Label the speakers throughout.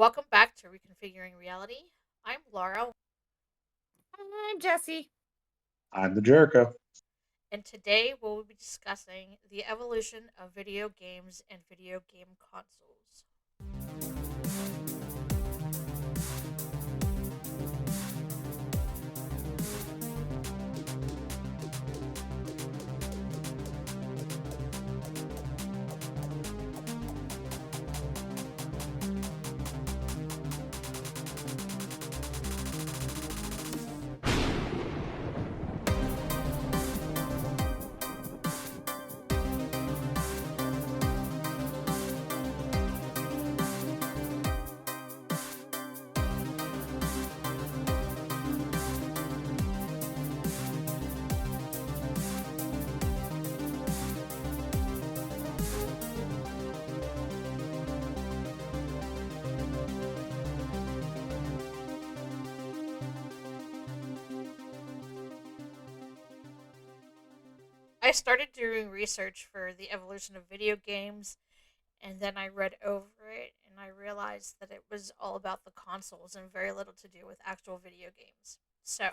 Speaker 1: Welcome back to Reconfiguring Reality. I'm Laura,
Speaker 2: I'm Jesse.
Speaker 3: I'm the Jericho.
Speaker 1: and today we'll be discussing the evolution of video games and video game consoles. I started doing research for the evolution of video games, and then I read over it and I realized that it was all about the consoles and very little to do with actual video games. So,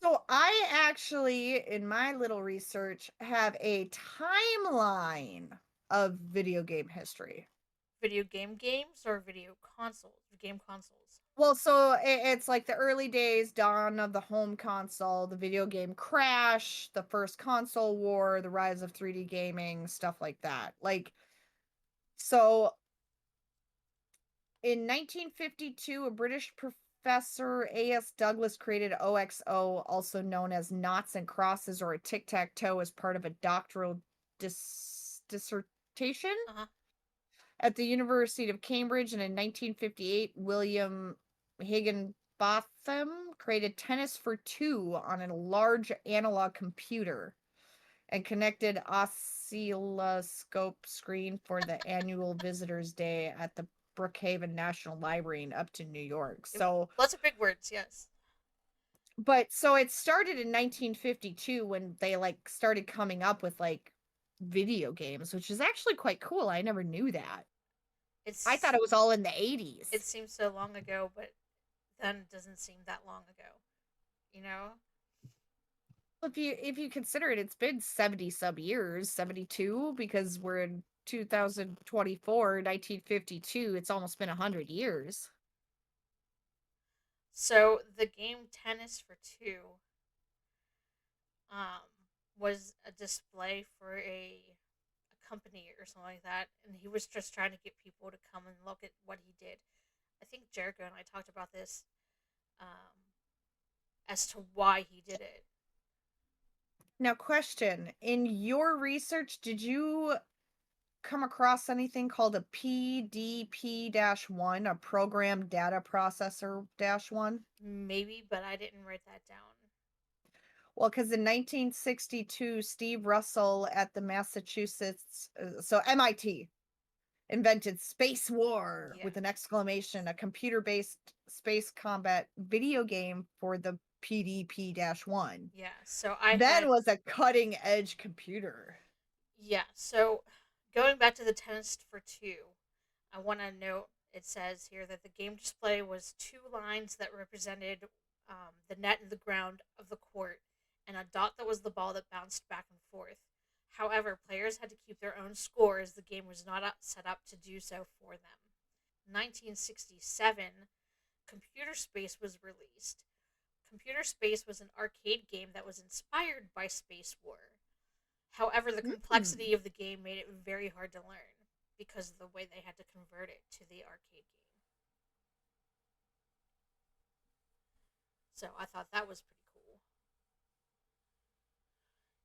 Speaker 2: So I actually, in my little research, have a timeline of video game history.
Speaker 1: video games or game consoles.
Speaker 2: It's like the early days, dawn of the home console, the video game crash, the first console war, the rise of 3D gaming, stuff like that. So in 1952, a British professor, A.S. Douglas, created OXO, also known as Noughts and Crosses or a tic tac toe, as part of a doctoral dissertation
Speaker 1: Uh huh.
Speaker 2: at the University of Cambridge. And in 1958, William Higginbotham created Tennis for Two on a large analog computer and connected oscilloscope screen for the annual Visitors Day at the Brookhaven National Library in Upton, New York.
Speaker 1: Lots of big words, yes.
Speaker 2: So it started in 1952 when they started coming up with video games, which is actually quite cool. I never knew that. I thought
Speaker 1: It's
Speaker 2: it was all in the
Speaker 1: it
Speaker 2: 80s.
Speaker 1: seems so long ago, but then it doesn't seem that long ago. You know?
Speaker 2: If you consider it, it's been 70 some years, 72, because we're in 2024, 1952. It's almost been 100 years.
Speaker 1: So the game Tennis for Two um, was a display for a company or something like that, and he was just trying to get people to come and look at what he did. I think Jericho and I talked about this as to why he did it.
Speaker 2: Now, question, in your research, did you come across anything called a PDP-1, a program data processor-1?
Speaker 1: Maybe, but I didn't write that down.
Speaker 2: Well, because in 1962, Steve Russell at the Massachusetts, MIT, invented Space War
Speaker 1: Yeah.
Speaker 2: with an exclamation, a computer-based space combat video game for the PDP-1.
Speaker 1: Yeah. So I
Speaker 2: Then
Speaker 1: had
Speaker 2: was a cutting-edge computer.
Speaker 1: Yeah, so going back to the Tennis for Two, I want to note it says here that the game display was two lines that represented the net and the ground of the court, and a dot that was the ball that bounced back and forth. However, players had to keep their own score as the game was not set up to do so for them. 1967, Computer Space was released. Computer Space was an arcade game that was inspired by Space War. However, the
Speaker 2: Mm.
Speaker 1: complexity of the game made it very hard to learn because of the way they had to convert it to the arcade game. So I thought that was pretty cool.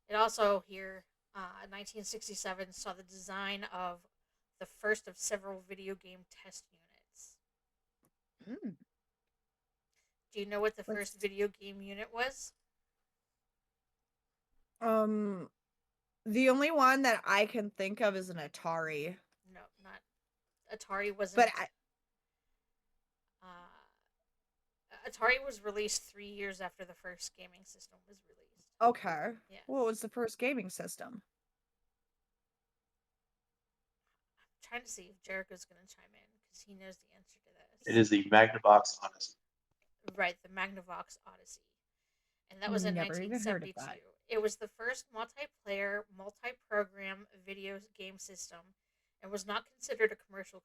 Speaker 1: It also here, 1967, saw the design of the first of several video game test units.
Speaker 2: Mm.
Speaker 1: Do you know what the first
Speaker 2: Let's
Speaker 1: video game unit was?
Speaker 2: um the only one that I can think of is an Atari.
Speaker 1: No, not Atari.
Speaker 2: But
Speaker 1: Wasn't. Uh, Atari was released 3 years after the first gaming system was released.
Speaker 2: okay. What
Speaker 1: Yes.
Speaker 2: was the first gaming system?
Speaker 1: I'm trying to see if Jericho's going to chime in because he knows the answer to
Speaker 3: It
Speaker 1: this.
Speaker 3: is the Magnavox Odyssey.
Speaker 1: Right, the Magnavox Odyssey. And that was in
Speaker 2: Never even heard of
Speaker 1: 1972.
Speaker 2: that.
Speaker 1: It was the first multiplayer, multi program video game system and was not considered a commercial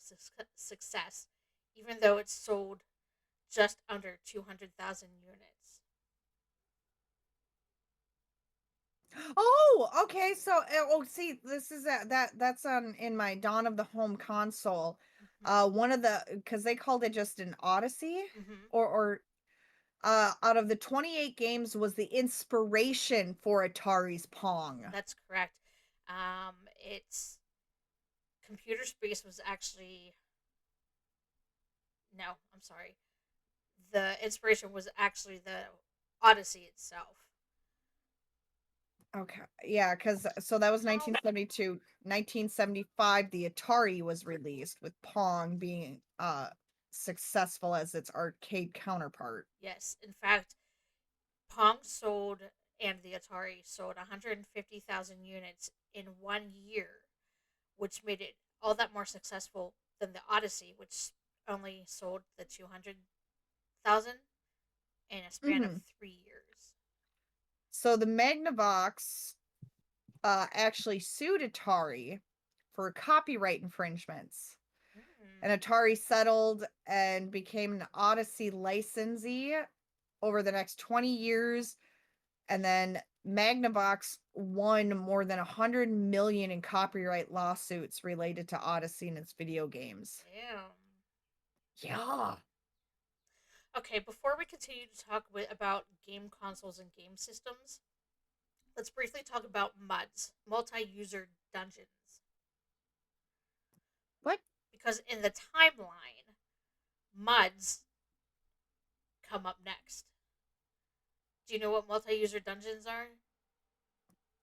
Speaker 1: success, even though it sold just under 200,000 units.
Speaker 2: Oh, okay. So, see, this is that's on in my Dawn of the Home console. One of the because they called it just an Odyssey,
Speaker 1: Mm-hmm.
Speaker 2: or out of the 28 games was the inspiration for Atari's Pong.
Speaker 1: That's correct. Its computer space was actually no. I'm sorry. The inspiration was actually the Odyssey itself.
Speaker 2: Okay, yeah, because so that was
Speaker 1: No.
Speaker 2: 1972. 1975, the Atari was released with Pong being successful as its arcade counterpart.
Speaker 1: Yes. In fact, Pong sold and the Atari sold 150,000 units in 1 year, which made it all that more successful than the Odyssey, which only sold the 200,000 in a span of
Speaker 2: Hmm.
Speaker 1: 3 years.
Speaker 2: So the Magnavox actually sued Atari for copyright infringements.
Speaker 1: Mm.
Speaker 2: And Atari settled and became an Odyssey licensee over the next 20 years. And then Magnavox won more than 100 million in copyright lawsuits related to Odyssey and its video games.
Speaker 1: Damn.
Speaker 2: Yeah.
Speaker 1: Okay, before we continue to talk about game consoles and game systems, let's briefly talk about MUDs, multi-user dungeons,
Speaker 2: What?
Speaker 1: because in the timeline, MUDs come up next. Do you know what multi-user dungeons are?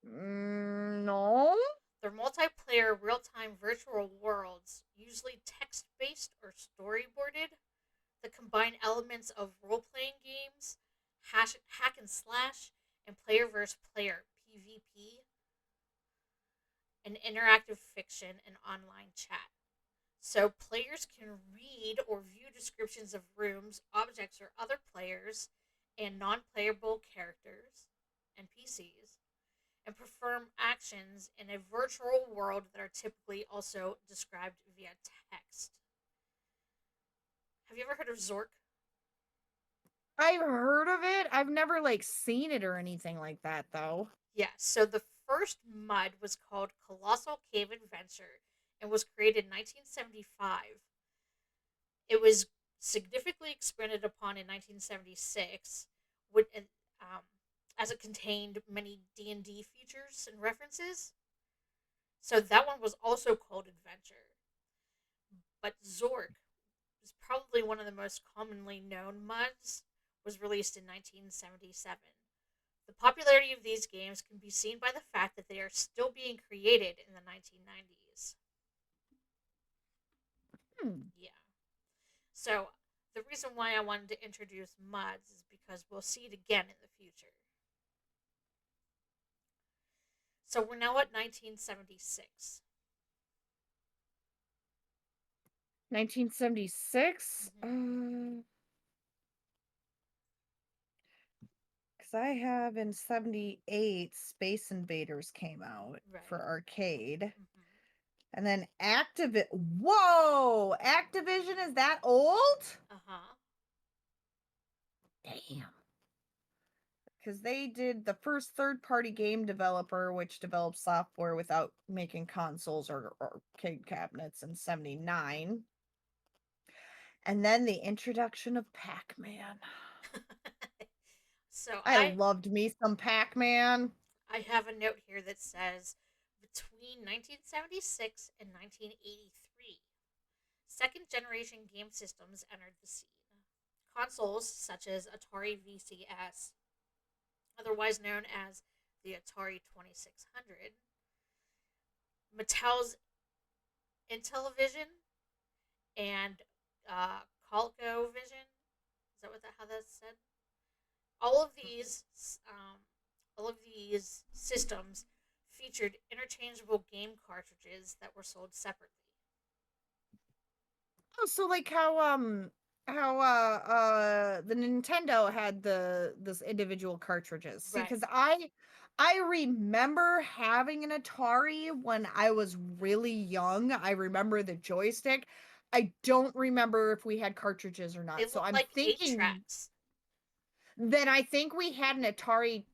Speaker 2: No.
Speaker 1: They're multiplayer, real-time virtual worlds, usually text-based or storyboarded, that combine elements of role-playing games, hack and slash, and player versus player (PvP), and interactive fiction and online chat. So players can read or view descriptions of rooms, objects, or other players and non-playable characters, NPCs, and perform actions in a virtual world that are typically also described via text. Have you ever heard of Zork?
Speaker 2: I've heard of it. I've never like seen it or anything like that though.
Speaker 1: Yes. So the first MUD was called Colossal Cave Adventure and was created in 1975. It was significantly expanded upon in 1976, with, um, as it contained many D&D features and references. So that one was also called Adventure. But Zork was probably one of the most commonly known MUDs, was released in 1977. The popularity of these games can be seen by the fact that they are still being created in the 1990s.
Speaker 2: Hmm.
Speaker 1: Yeah. So, the reason why I wanted to introduce MUDs is because we'll see it again in the future. So, we're now at 1976.
Speaker 2: 1976.
Speaker 1: Mm-hmm.
Speaker 2: Because I have in 78 Space Invaders came out for
Speaker 1: Right.
Speaker 2: arcade.
Speaker 1: Mm-hmm.
Speaker 2: And then Whoa! Activision is that old?
Speaker 1: Uh huh.
Speaker 2: Damn. Because they did the first third party game developer, which developed software without making consoles or arcade cabinets in 79. And then the introduction of Pac Man.
Speaker 1: So,
Speaker 2: I loved me some Pac Man.
Speaker 1: I have a note here that says between 1976 and 1983, second generation game systems entered the scene. Consoles such as Atari VCS, otherwise known as the Atari 2600, Mattel's Intellivision, and ColecoVision. Is that how that's said? All of these, all of these systems featured interchangeable game cartridges that were sold separately.
Speaker 2: so like the Nintendo had this individual cartridges. See,
Speaker 1: Right.
Speaker 2: because I remember having an Atari when I was really young. I remember the joystick. I don't remember if we had cartridges or
Speaker 1: They
Speaker 2: not. So
Speaker 1: look
Speaker 2: I'm
Speaker 1: like eight
Speaker 2: thinking
Speaker 1: tracks.
Speaker 2: then I think we had an Atari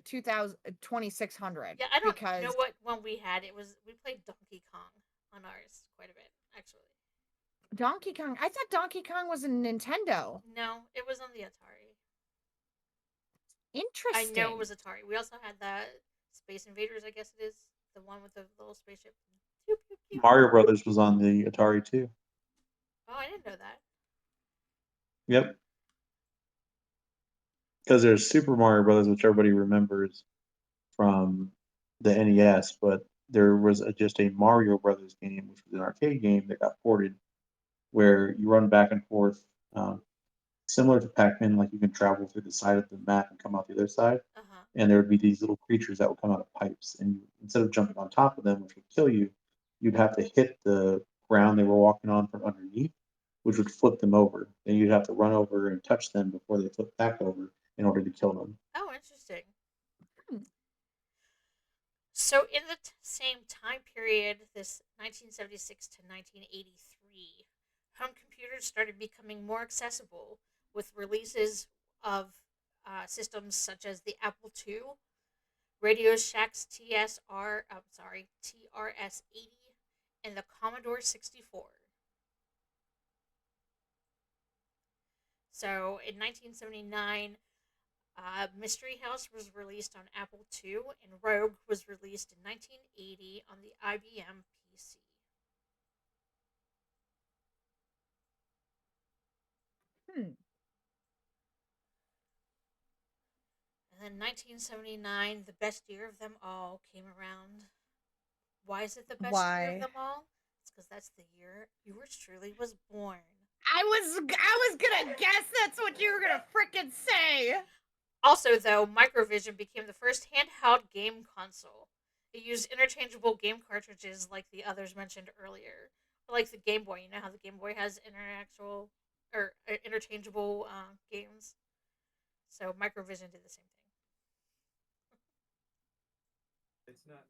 Speaker 2: 2000 2600
Speaker 1: Yeah, I don't know
Speaker 2: because
Speaker 1: what one we had. We played Donkey Kong on ours quite a bit, actually.
Speaker 2: Donkey Kong. I thought Donkey Kong was a Nintendo.
Speaker 1: No, it was on the Atari. I know it
Speaker 2: Interesting.
Speaker 1: was Atari. We also had the Space Invaders, I guess it is. The one with the little spaceship. Pew, pew, pew.
Speaker 3: Mario Brothers was on the Atari too.
Speaker 1: Oh, I didn't know that.
Speaker 3: Yep. Because there's Super Mario Brothers, which everybody remembers from the NES, but there was just a Mario Brothers game, which was an arcade game that got ported, where you run back and forth, um, similar to Pac-Man, like you can travel through the side of the map and come out the other side,
Speaker 1: Uh huh.
Speaker 3: and there would be these little creatures that would come out of pipes, and instead of jumping on top of them, which would kill you, you'd have to hit the ground they were walking on from underneath, which would flip them over. Then you'd have to run over and touch them before they flip back over in order to kill them.
Speaker 1: Oh, interesting.
Speaker 2: Hmm.
Speaker 1: So, in the same time period, this 1976 to 1983, home computers started becoming more accessible with releases of systems such as the Apple II, Radio Shack's TRS-80, and the Commodore 64. So, in 1979, Mystery House was released on Apple II, and Rogue was released in 1980 on the IBM PC.
Speaker 2: Hmm.
Speaker 1: And then 1979, the best year of them all, came around. Why is it the best year of
Speaker 2: Why?
Speaker 1: them all? It's because that's the year yours truly was born.
Speaker 2: I was gonna guess that's what you were gonna frickin' say.
Speaker 1: Also, though, Microvision became the first handheld game console. It used interchangeable game cartridges like the others mentioned earlier. Like the Game Boy, you know how the Game Boy has interchangeable games. So Microvision did the same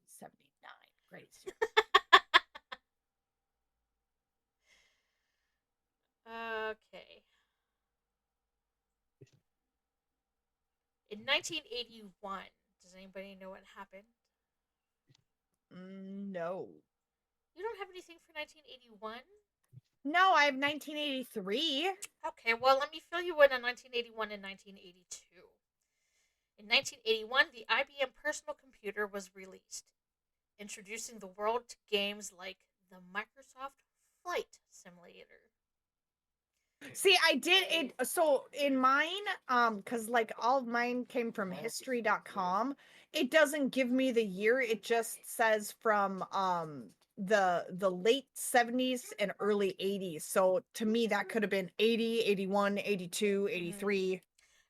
Speaker 2: 79. Great.
Speaker 1: thing. Okay. In 1981, does anybody know what happened?
Speaker 2: No.
Speaker 1: You don't have anything for 1981?
Speaker 2: No, I have 1983.
Speaker 1: Okay, well, let me fill you in on 1981 and 1982. In 1981, the IBM personal computer was released, introducing the world to games like the Microsoft Flight Simulator.
Speaker 2: See, I did it so in mine, because like all of mine came from history.com. It doesn't give me the year, it just says from the late 70s and early 80s. So to me that could have been 80, 81, 82,
Speaker 1: Mm-hmm.
Speaker 2: 83.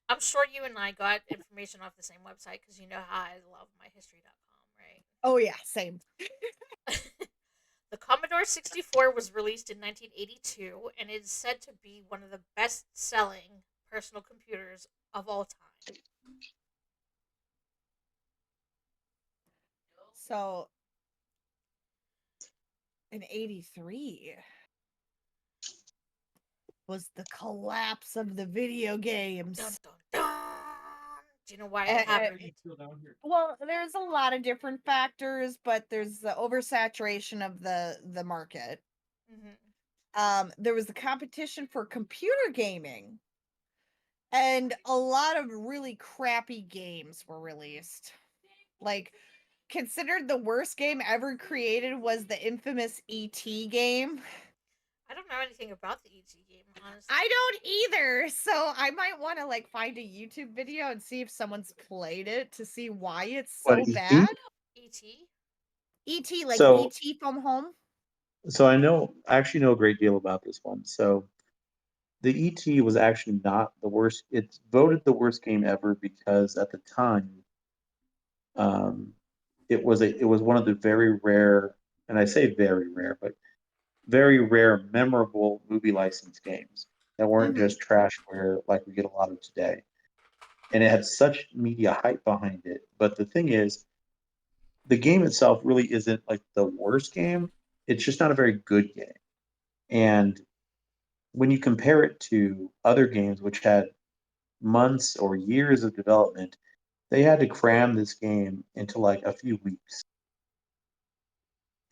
Speaker 1: I'm sure you and I got information off the same website because you know how I love my history.com, right?
Speaker 2: Oh yeah, same.
Speaker 1: The Commodore 64 was released in 1982 and is said to be one of the best selling personal computers of all time.
Speaker 2: So in 83 was the collapse of the video
Speaker 1: Dun
Speaker 2: games.
Speaker 1: dun dun! Do you know why it
Speaker 2: Uh,
Speaker 1: happened?
Speaker 2: well, there's a lot of different factors, but there's the oversaturation of the market.
Speaker 1: Mm-hmm.
Speaker 2: There was the competition for computer gaming, and a lot of really crappy games were released. Like, considered the worst game ever created was the infamous ET game.
Speaker 1: I don't know anything about the ET game, honestly.
Speaker 2: I don't either, so I might want to like find a YouTube video and see if someone's played it to see why it's
Speaker 3: But
Speaker 2: so bad.
Speaker 1: ET?
Speaker 2: ET, like
Speaker 3: so
Speaker 2: ET from home.
Speaker 3: I actually know a great deal about this one. So the ET was actually not the worst. It's voted the worst game ever because at the time, um, it was one of the very rare, and I say very rare, but very rare, memorable movie license games that weren't
Speaker 2: Mm-hmm.
Speaker 3: just trashware like we get a lot of today. And it had such media hype behind it. But the thing is, the game itself really isn't like the worst game. It's just not a very good game. And when you compare it to other games which had months or years of development, they had to cram this game into like a few weeks.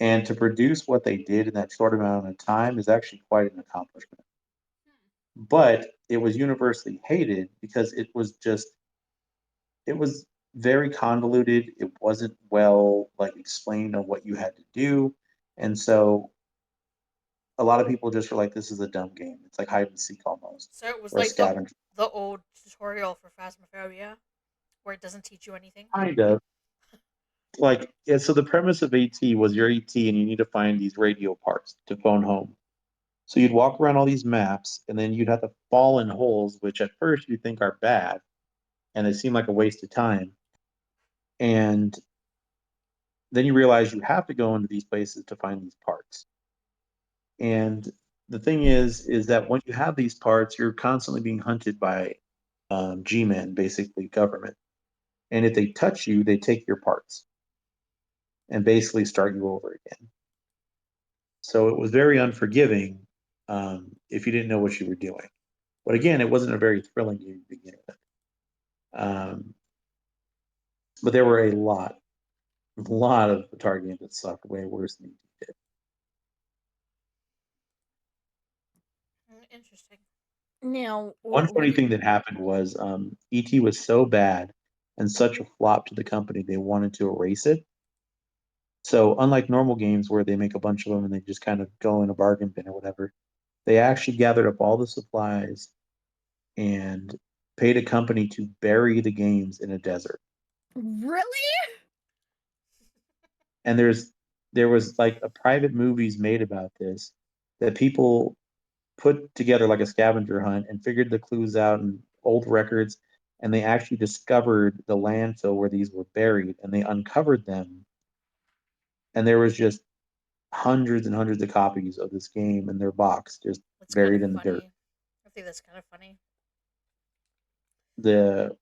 Speaker 3: And to produce what they did in that short amount of time is actually quite an accomplishment. But it was universally hated because it was very convoluted. It wasn't well like explained on what you had to do. And so a lot of people just were like, this is a dumb game. It's like hide and seek almost,
Speaker 1: So it was
Speaker 3: or
Speaker 1: like
Speaker 3: scavenger.
Speaker 1: the old tutorial for Phasmophobia, where it doesn't teach you anything.
Speaker 3: Kind of. Like, yeah, so the premise of AT was you're AT and you need to find these radio parts to phone home. So you'd walk around all these maps and then you'd have to fall in holes, which at first you think are bad and they seem like a waste of time. And then you realize you have to go into these places to find these parts. And the thing is that when you have these parts, you're constantly being hunted by G-men, basically government. And if they touch you, they take your parts and basically start you over again. So it was very unforgiving if you didn't know what you were doing. But again, it wasn't a very thrilling game to begin with. Um, but there were a lot of Atari games that sucked way worse than ET did.
Speaker 1: Interesting.
Speaker 2: Now,
Speaker 3: One
Speaker 2: what
Speaker 3: funny
Speaker 2: do you,
Speaker 3: thing that happened was ET was so bad and such a flop to the company, they wanted to erase it. So unlike normal games where they make a bunch of them and they just kind of go in a bargain bin or whatever, they actually gathered up all the supplies and paid a company to bury the games in a desert.
Speaker 2: really?
Speaker 3: And there was like a private movies made about this that people put together like a scavenger hunt and figured the clues out in old records, and they actually discovered the landfill where these were buried and they uncovered them, and there was just hundreds and hundreds of copies of this game in their box just
Speaker 1: It's kind
Speaker 3: buried
Speaker 1: of
Speaker 3: in the dirt.
Speaker 1: funny. I think that's kind of funny.
Speaker 3: The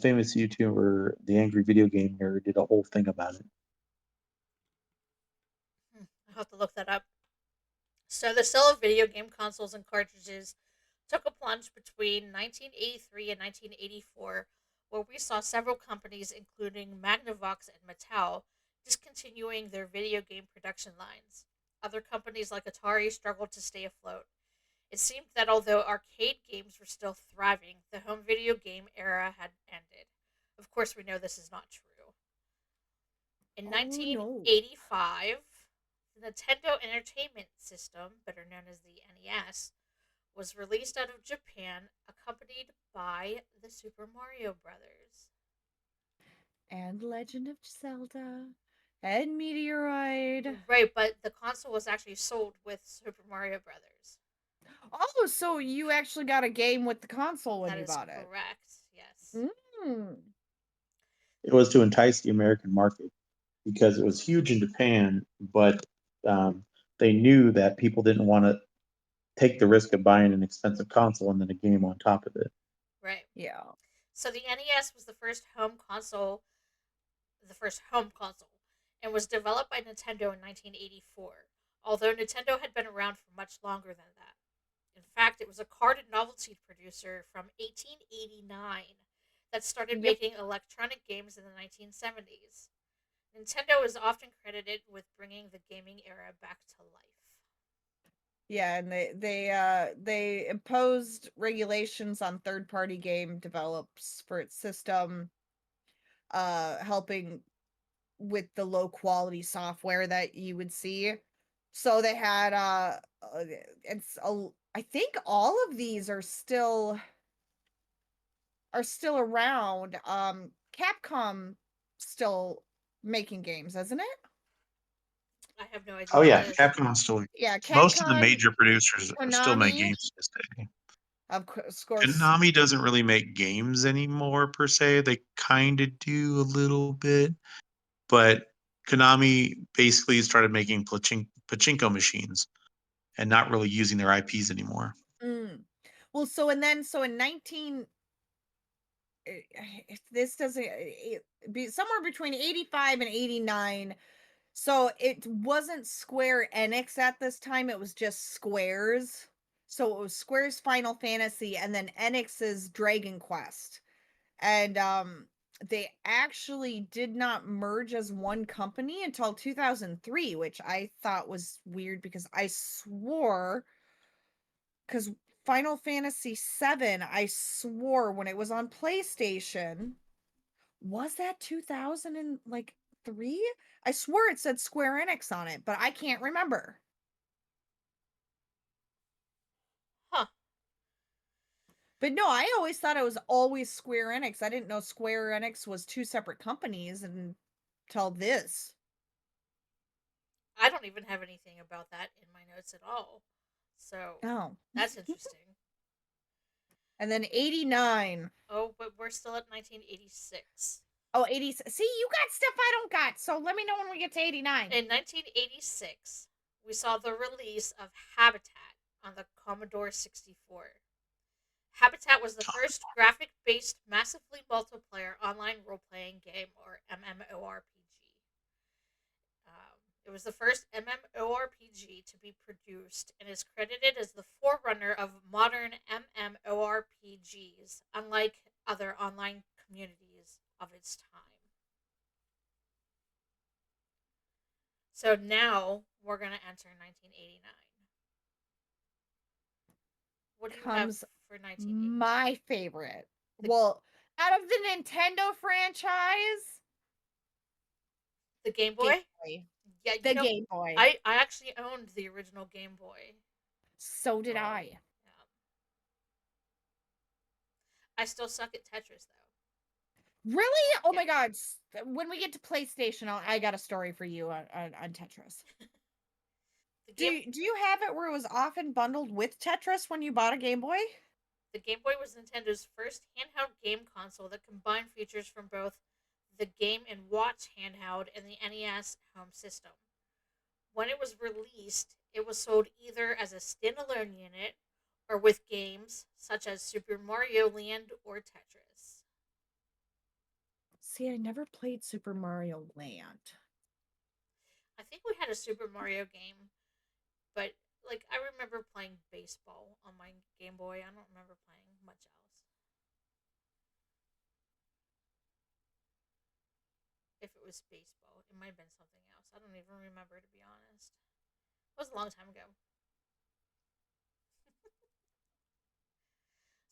Speaker 3: famous YouTuber, the Angry Video Game Nerd, did a whole thing about it.
Speaker 1: I'll have to look that up. So the sale of video game consoles and cartridges took a plunge between 1983 and 1984, where we saw several companies, including Magnavox and Mattel, discontinuing their video game production lines. Other companies like Atari struggled to stay afloat. It seemed that although arcade games were still thriving, the home video game era had ended. Of course, we know this is not true. In
Speaker 2: Oh no.
Speaker 1: 1985, the Nintendo Entertainment System, better known as the NES, was released out of Japan, accompanied by the Super Mario Brothers.
Speaker 2: And Legend of Zelda. And Meteoroid.
Speaker 1: Right, but the console was actually sold with Super Mario Brothers.
Speaker 2: Oh, so you actually got a game with the console when
Speaker 1: That
Speaker 2: you
Speaker 1: is
Speaker 2: bought it.
Speaker 1: correct. Yes.
Speaker 2: Mm.
Speaker 3: It was to entice the American market because it was huge in Japan, but um, they knew that people didn't want to take the risk of buying an expensive console and then a game on top of it.
Speaker 1: Right.
Speaker 2: Yeah.
Speaker 1: So the NES was the first home console, and was developed by Nintendo in 1984. Although Nintendo had been around for much longer than that. In fact, it was a card and novelty producer from 1889 that started
Speaker 2: Yep.
Speaker 1: making electronic games in the 1970s. Nintendo is often credited with bringing the gaming era back to life.
Speaker 2: Yeah, and they imposed regulations on third-party game develops for its system, helping with the low quality software that you would see. So they had it's a I think all of these are still around. Capcom still making games, isn't it?
Speaker 1: I have no
Speaker 3: Oh
Speaker 1: idea what
Speaker 3: yeah,
Speaker 1: that is.
Speaker 3: Capcom still.
Speaker 2: Yeah,
Speaker 3: Most of the
Speaker 2: Capcom,
Speaker 3: major producers still make
Speaker 2: Konami,
Speaker 3: games to this day.
Speaker 2: of course.
Speaker 3: Konami doesn't really make games anymore per se. They kind of do a little bit, but Konami basically started making pachinko machines.
Speaker 4: and not really using their IPs anymore.
Speaker 2: Well, so in 19 if this doesn't be somewhere between 85 and 89. So it wasn't Square Enix at this time, it was just Square's. So it was Square's Final Fantasy and then Enix's Dragon Quest. And they actually did not merge as one company until 2003, which I thought was weird because I swore cuz Final Fantasy 7, I swore when it was on PlayStation, was that 2000 and like 3? I swore it said Square Enix on it, but I can't remember.
Speaker 1: Huh.
Speaker 2: But no, I always thought it was always Square Enix. I didn't know Square Enix was two separate companies until this.
Speaker 1: I don't even have anything about that in my notes at all. So
Speaker 2: Oh.
Speaker 1: that's interesting.
Speaker 2: And then 89.
Speaker 1: Oh, but we're still at 1986.
Speaker 2: Oh, 80. See, you got stuff I don't got. So let me know when we get to 89.
Speaker 1: In 1986, we saw the release of Habitat on the Commodore 64. Habitat was the first graphic based, massively multiplayer online role playing game, or MMORPG. It was the first MMORPG to be produced and is credited as the forerunner of modern MMORPGs, unlike other online communities of its time. So now we're going to enter 1989. What do you have
Speaker 2: Comes
Speaker 1: for 1989?
Speaker 2: my favorite. Well, out of the Nintendo franchise,
Speaker 1: The Game
Speaker 2: Game
Speaker 1: Boy?
Speaker 2: Boy.
Speaker 1: Yeah,
Speaker 2: The Game Boy.
Speaker 1: I actually owned the original Game Boy.
Speaker 2: So did I.
Speaker 1: Yeah. I still suck at Tetris, though.
Speaker 2: Really? Oh
Speaker 1: Yeah.
Speaker 2: my god. When we get to PlayStation, I got a story for you on Tetris.
Speaker 1: The
Speaker 2: Do
Speaker 1: Game
Speaker 2: do you have it where it was often bundled with Tetris when you bought a Game Boy?
Speaker 1: the Game Boy was Nintendo's first handheld game console that combined features from both the Game and Watch handheld and the NES home system. When it was released, it was sold either as a standalone unit or with games such as Super Mario Land or Tetris.
Speaker 2: See, I never played Super Mario Land.
Speaker 1: I think we had a Super Mario game, but like I remember playing baseball on my Game Boy. I don't remember playing much else. If it was baseball, it might have been something else. I don't even remember, to be honest. It was a long time ago.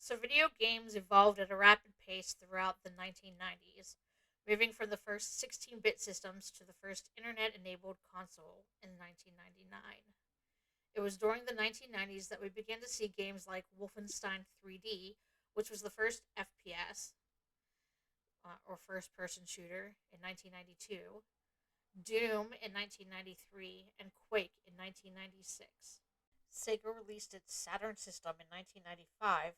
Speaker 1: So video games evolved at a rapid pace throughout the 1990s, moving from the first 16-bit systems to the first internet-enabled console in 1999. It was during the 1990s that we began to see games like Wolfenstein 3D, which was the first FPS, or first person shooter, in 1992, Doom in 1993, and Quake in 1996. Sega released its Saturn system in 1995,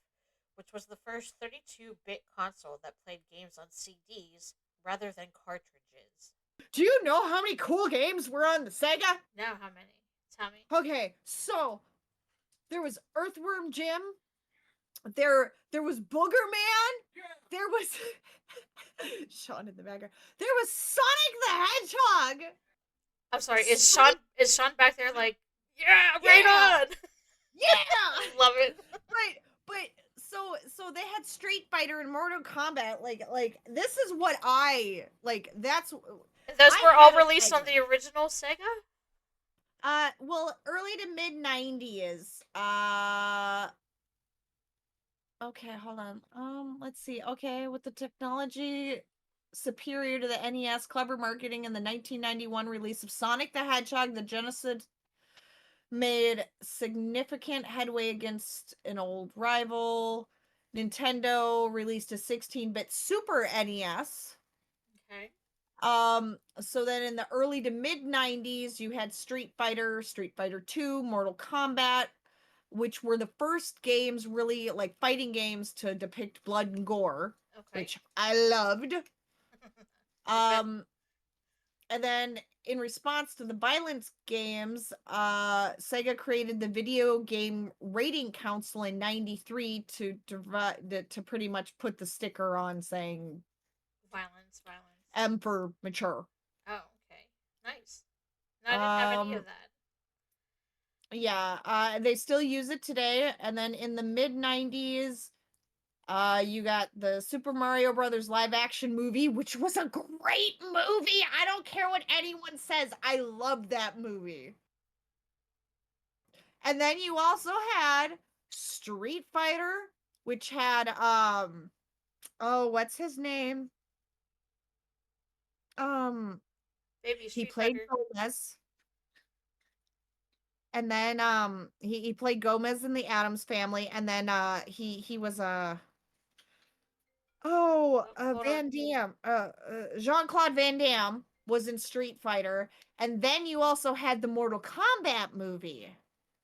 Speaker 1: which was the first 32-bit console that played games on CDs rather than cartridges.
Speaker 2: Do you know how many cool games were on the Sega?
Speaker 1: Now, how many? Tell me.
Speaker 2: Okay, so there was Earthworm Jim. There was Booger Man. There was Sean in the background. There was Sonic the Hedgehog.
Speaker 1: I'm sorry. Is Sean back there like, yeah, right
Speaker 2: Yeah!
Speaker 1: on?
Speaker 2: Yeah.
Speaker 1: Love it.
Speaker 2: but so they had Street Fighter and Mortal Kombat. Like this is what I like. That's
Speaker 1: And those
Speaker 2: I
Speaker 1: were all
Speaker 2: had a
Speaker 1: released on
Speaker 2: Sega.
Speaker 1: the original Sega.
Speaker 2: Well, early to mid 90s. Okay, hold on. Let's see. Okay, with the technology superior to the NES, clever marketing, and the 1991 release of Sonic the Hedgehog, the Genesis made significant headway against an old rival. Nintendo released a 16-bit Super NES.
Speaker 1: Okay.
Speaker 2: So then in the early to mid 90s, you had Street Fighter, Street Fighter 2, Mortal Kombat, which were the first games really like fighting games to depict blood and gore,
Speaker 1: Okay.
Speaker 2: which I loved.
Speaker 1: I bet.
Speaker 2: And then in response to the violence games, Sega created the Video Game Rating Council in '93 to pretty much put the sticker on saying
Speaker 1: Violence, violence.
Speaker 2: M for mature.
Speaker 1: Oh, okay. Nice. No, I didn't have any of that.
Speaker 2: Yeah, they still use it today. And then in the mid '90s, you got the Super Mario Brothers live action movie, which was a great movie. I don't care what anyone says. I love that movie. And then you also had Street Fighter, which had oh, what's his name?
Speaker 1: Baby
Speaker 2: He
Speaker 1: Street
Speaker 2: played
Speaker 1: Fighter.
Speaker 2: Gomez. And then he played Gomez in the Addams Family, and then he was
Speaker 1: Hold on.
Speaker 2: Van Damme. Jean-Claude Van Damme was in Street Fighter, and then you also had the Mortal Kombat movie.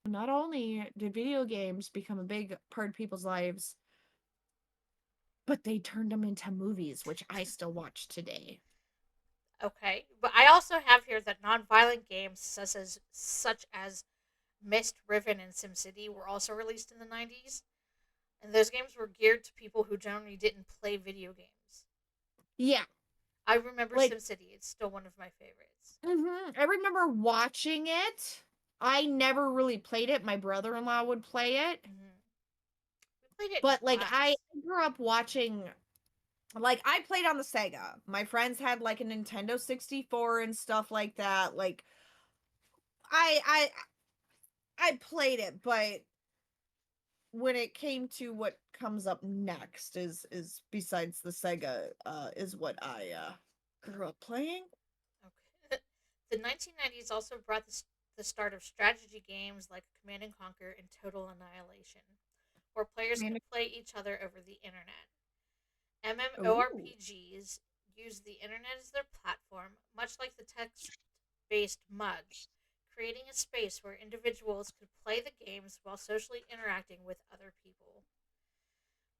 Speaker 2: Not only did video games become a big part of people's lives, but they turned them into movies, which I still watch today.
Speaker 1: Okay, but I also have here that non-violent games such as Mist, Riven, and SimCity were also released in the 90s, and those games were geared to people who generally didn't play video games.
Speaker 2: Yeah,
Speaker 1: I remember
Speaker 2: like
Speaker 1: SimCity; it's still one of my favorites.
Speaker 2: I remember watching it. I never really played it. My brother-in-law would play it.
Speaker 1: We played it in
Speaker 2: But like I
Speaker 1: class.
Speaker 2: grew up watching, like I played on the Sega. My friends had like a Nintendo 64 and stuff like that. Like I I I played it, but when it came to what comes up next is besides the Sega is what I grew up playing.
Speaker 1: Okay. The 1990s also brought the start of strategy games like Command and Conquer and Total Annihilation, where players could play each other over the internet.
Speaker 2: Ooh.
Speaker 1: MMORPGs use the internet as their platform, much like the text based MUDs, creating a space where individuals could play the games while socially interacting with other people.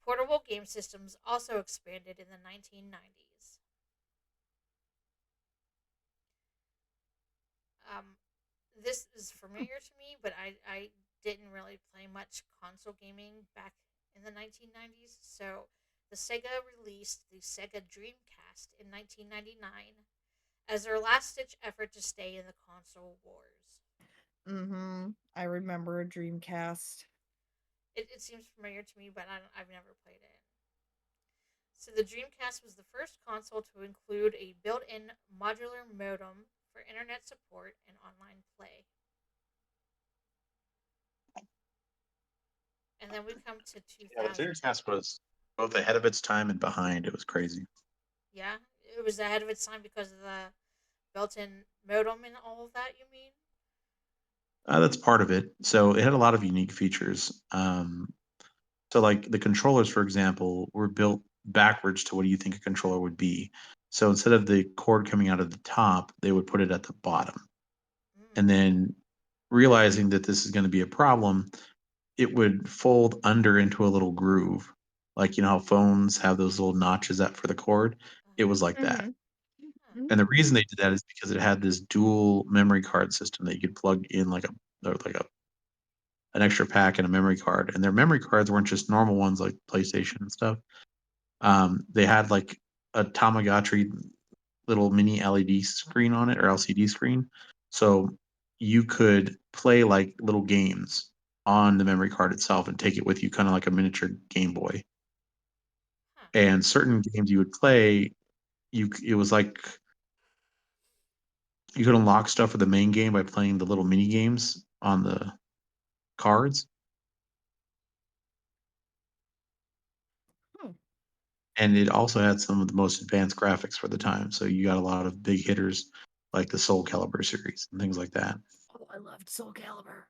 Speaker 1: Portable game systems also expanded in the 1990s. Um, this is familiar to me, but I didn't really play much console gaming back in the 1990s. So the Sega released the Sega Dreamcast in 1999 as their last ditch effort to stay in the console wars.
Speaker 2: I remember a Dreamcast.
Speaker 1: It seems familiar to me, but I've never played it. So the Dreamcast was the first console to include a built-in modular modem for internet support and online play. And then we come to
Speaker 4: Yeah, the
Speaker 1: 2000.
Speaker 4: Dreamcast was both ahead of its time and behind. It was crazy.
Speaker 1: Yeah, it was ahead of its time because of the built-in modem and all of that. You mean?
Speaker 4: That's part of it. So it had a lot of unique features. So like the controllers, for example, were built backwards to what do you think a controller would be. So instead of the cord coming out of the top, they would put it at the bottom. And
Speaker 1: Mm.
Speaker 4: then realizing that this is going to be a problem, it would fold under into a little groove. Like you know how phones have those little notches that for the cord? It
Speaker 1: Uh-huh.
Speaker 4: was like that.
Speaker 1: Huh.
Speaker 4: And the reason they did that is because it had this dual memory card system that you could plug in like a an extra pack and a memory card. And their memory cards weren't just normal ones like PlayStation and stuff. They had like a Tamagotchi little mini LED screen on it or LCD screen. So you could play like little games on the memory card itself and take it with you, kind of like a miniature Game Boy.
Speaker 1: Huh.
Speaker 4: And certain games you would play, it was like you could unlock stuff for the main game by playing the little mini games on the cards.
Speaker 2: Hmm.
Speaker 4: And it also had some of the most advanced graphics for the time. So you got a lot of big hitters like the Soul Calibur series and things like that.
Speaker 2: Oh, I loved Soul Calibur.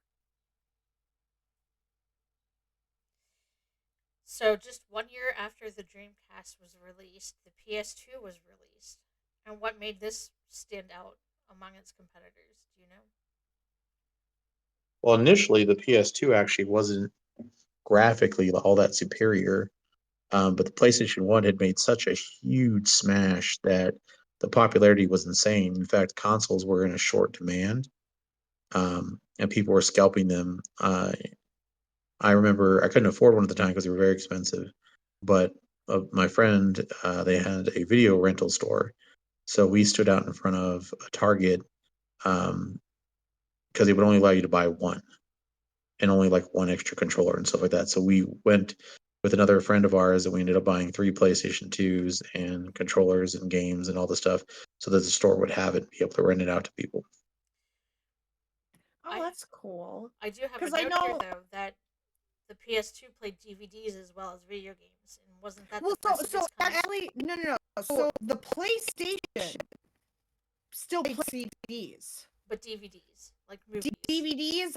Speaker 1: So just 1 year after the Dreamcast was released, the PS2 was released. And what made this stand out among its competitors? Do you know?
Speaker 4: Well, initially, the PS2 actually wasn't graphically all that superior, but the PlayStation 1 had made such a huge smash that the popularity was insane. In fact, consoles were in a short demand, and people were scalping them. I remember I couldn't afford one at the time because they were very expensive, but my friend, they had a video rental store, so we stood out in front of a Target because they would only allow you to buy one and only like one extra controller and stuff like that. So we went with another friend of ours and we ended up buying 3 PlayStation 2s and controllers and games and all the stuff so that the store would have it and be able to rent it out to people.
Speaker 2: Oh,
Speaker 1: I
Speaker 2: that's cool.
Speaker 1: I do have a
Speaker 2: Because I
Speaker 1: note here
Speaker 2: know.
Speaker 1: though that the PS2 played DVDs as well as video games, and wasn't that
Speaker 2: Well,
Speaker 1: the first of
Speaker 2: so
Speaker 1: its kind?
Speaker 2: actually, no. So the PlayStation still played CDs.
Speaker 1: But DVDs, like movies.
Speaker 2: DVDs.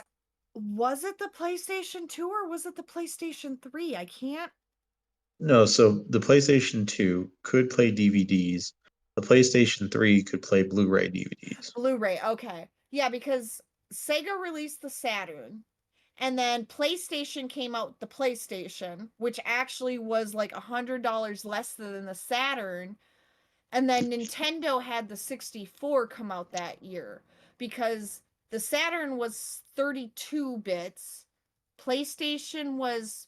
Speaker 2: Was it the PlayStation 2 or was it the PlayStation 3? I can't.
Speaker 4: No, so the PlayStation 2 could play DVDs. The PlayStation 3 could play Blu-ray DVDs.
Speaker 2: Blu-ray. Okay. Yeah, because Sega released the Saturn, and then PlayStation came out with the PlayStation, which actually was like $100 less than the Saturn. And then Nintendo had the 64 come out that year because the Saturn was 32 bits. PlayStation was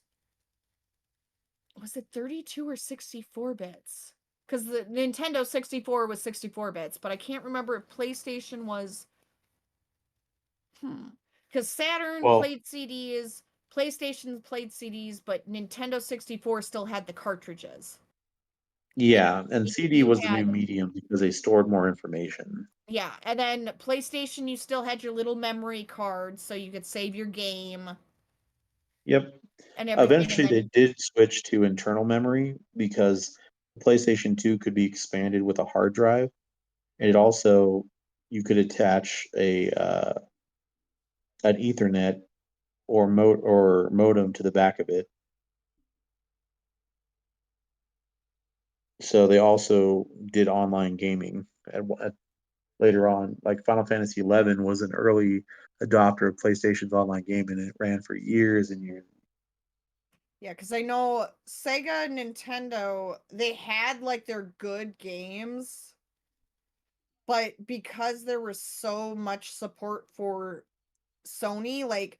Speaker 2: it 32 or 64 bits? Because the Nintendo 64 was 64 bits, but I can't remember if PlayStation was. Because Saturn
Speaker 4: Well,
Speaker 2: played CDs, PlayStation played CDs, but Nintendo 64 still had the cartridges. And
Speaker 4: yeah, and CD
Speaker 2: you
Speaker 4: was the new
Speaker 2: had,
Speaker 4: medium because they stored more information.
Speaker 2: yeah, and then PlayStation, you still had your little memory card so you could save your game
Speaker 4: Yep.
Speaker 2: and everything. And
Speaker 4: Eventually, they
Speaker 2: then,
Speaker 4: did switch to internal memory because PlayStation 2 could be expanded with a hard drive. And it also, you could attach an Ethernet or modem to the back of it. So they also did online gaming later on. Like Final Fantasy 11 was an early adopter of PlayStation's online gaming, and it ran for years and years.
Speaker 2: yeah, because I know Sega and Nintendo, they had like their good games, but because there was so much support for Sony, like